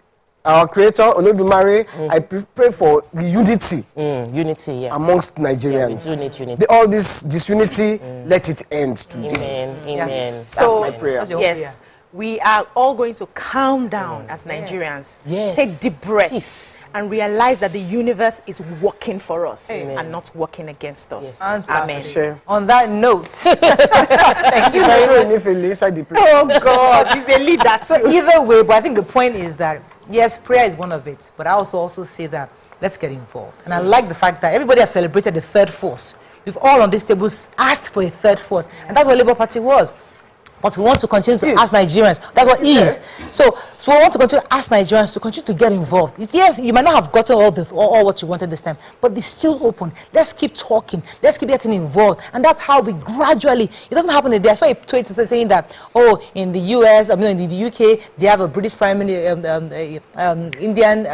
our creator Olodumare. I pray for the unity. Unity, amongst Nigerians. Yeah, we do need unity. All this disunity, let it end today. Amen. That's my prayer. Yes. We are all going to calm down as Nigerians. Take deep breaths and realize that the universe is working for us and not working against us. Amen. On that note, thank you very much. Oh God, he's a leader too. So either way, but I think the point is that yes, prayer is one of it, but I also say that let's get involved. And I like the fact that everybody has celebrated the third force. We've all on this table asked for a third force, and that's what Labour Party was. But we want to continue to ask Nigerians. That's what it is. So we want to continue to ask Nigerians to continue to get involved. Yes, you might not have gotten all what you wanted this time, but it's still open. Let's keep talking. Let's keep getting involved. And that's how we gradually, it doesn't happen in there. I saw a tweet saying that, in the US, in the UK, they have a British Prime Minister,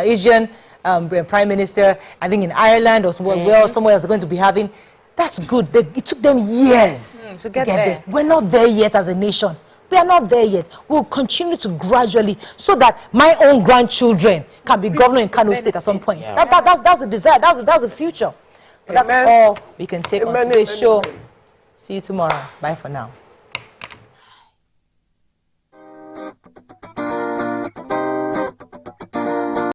Asian Prime Minister. I think in Ireland or somewhere else they're going to be having. That's good. It took them years to get there. We're not there yet as a nation. We are not there yet. We'll continue to gradually, so that my own grandchildren can be governor in Kano State at some point. That's the desire. That's the future. But that's all we can take on today's show. See you tomorrow. Bye for now.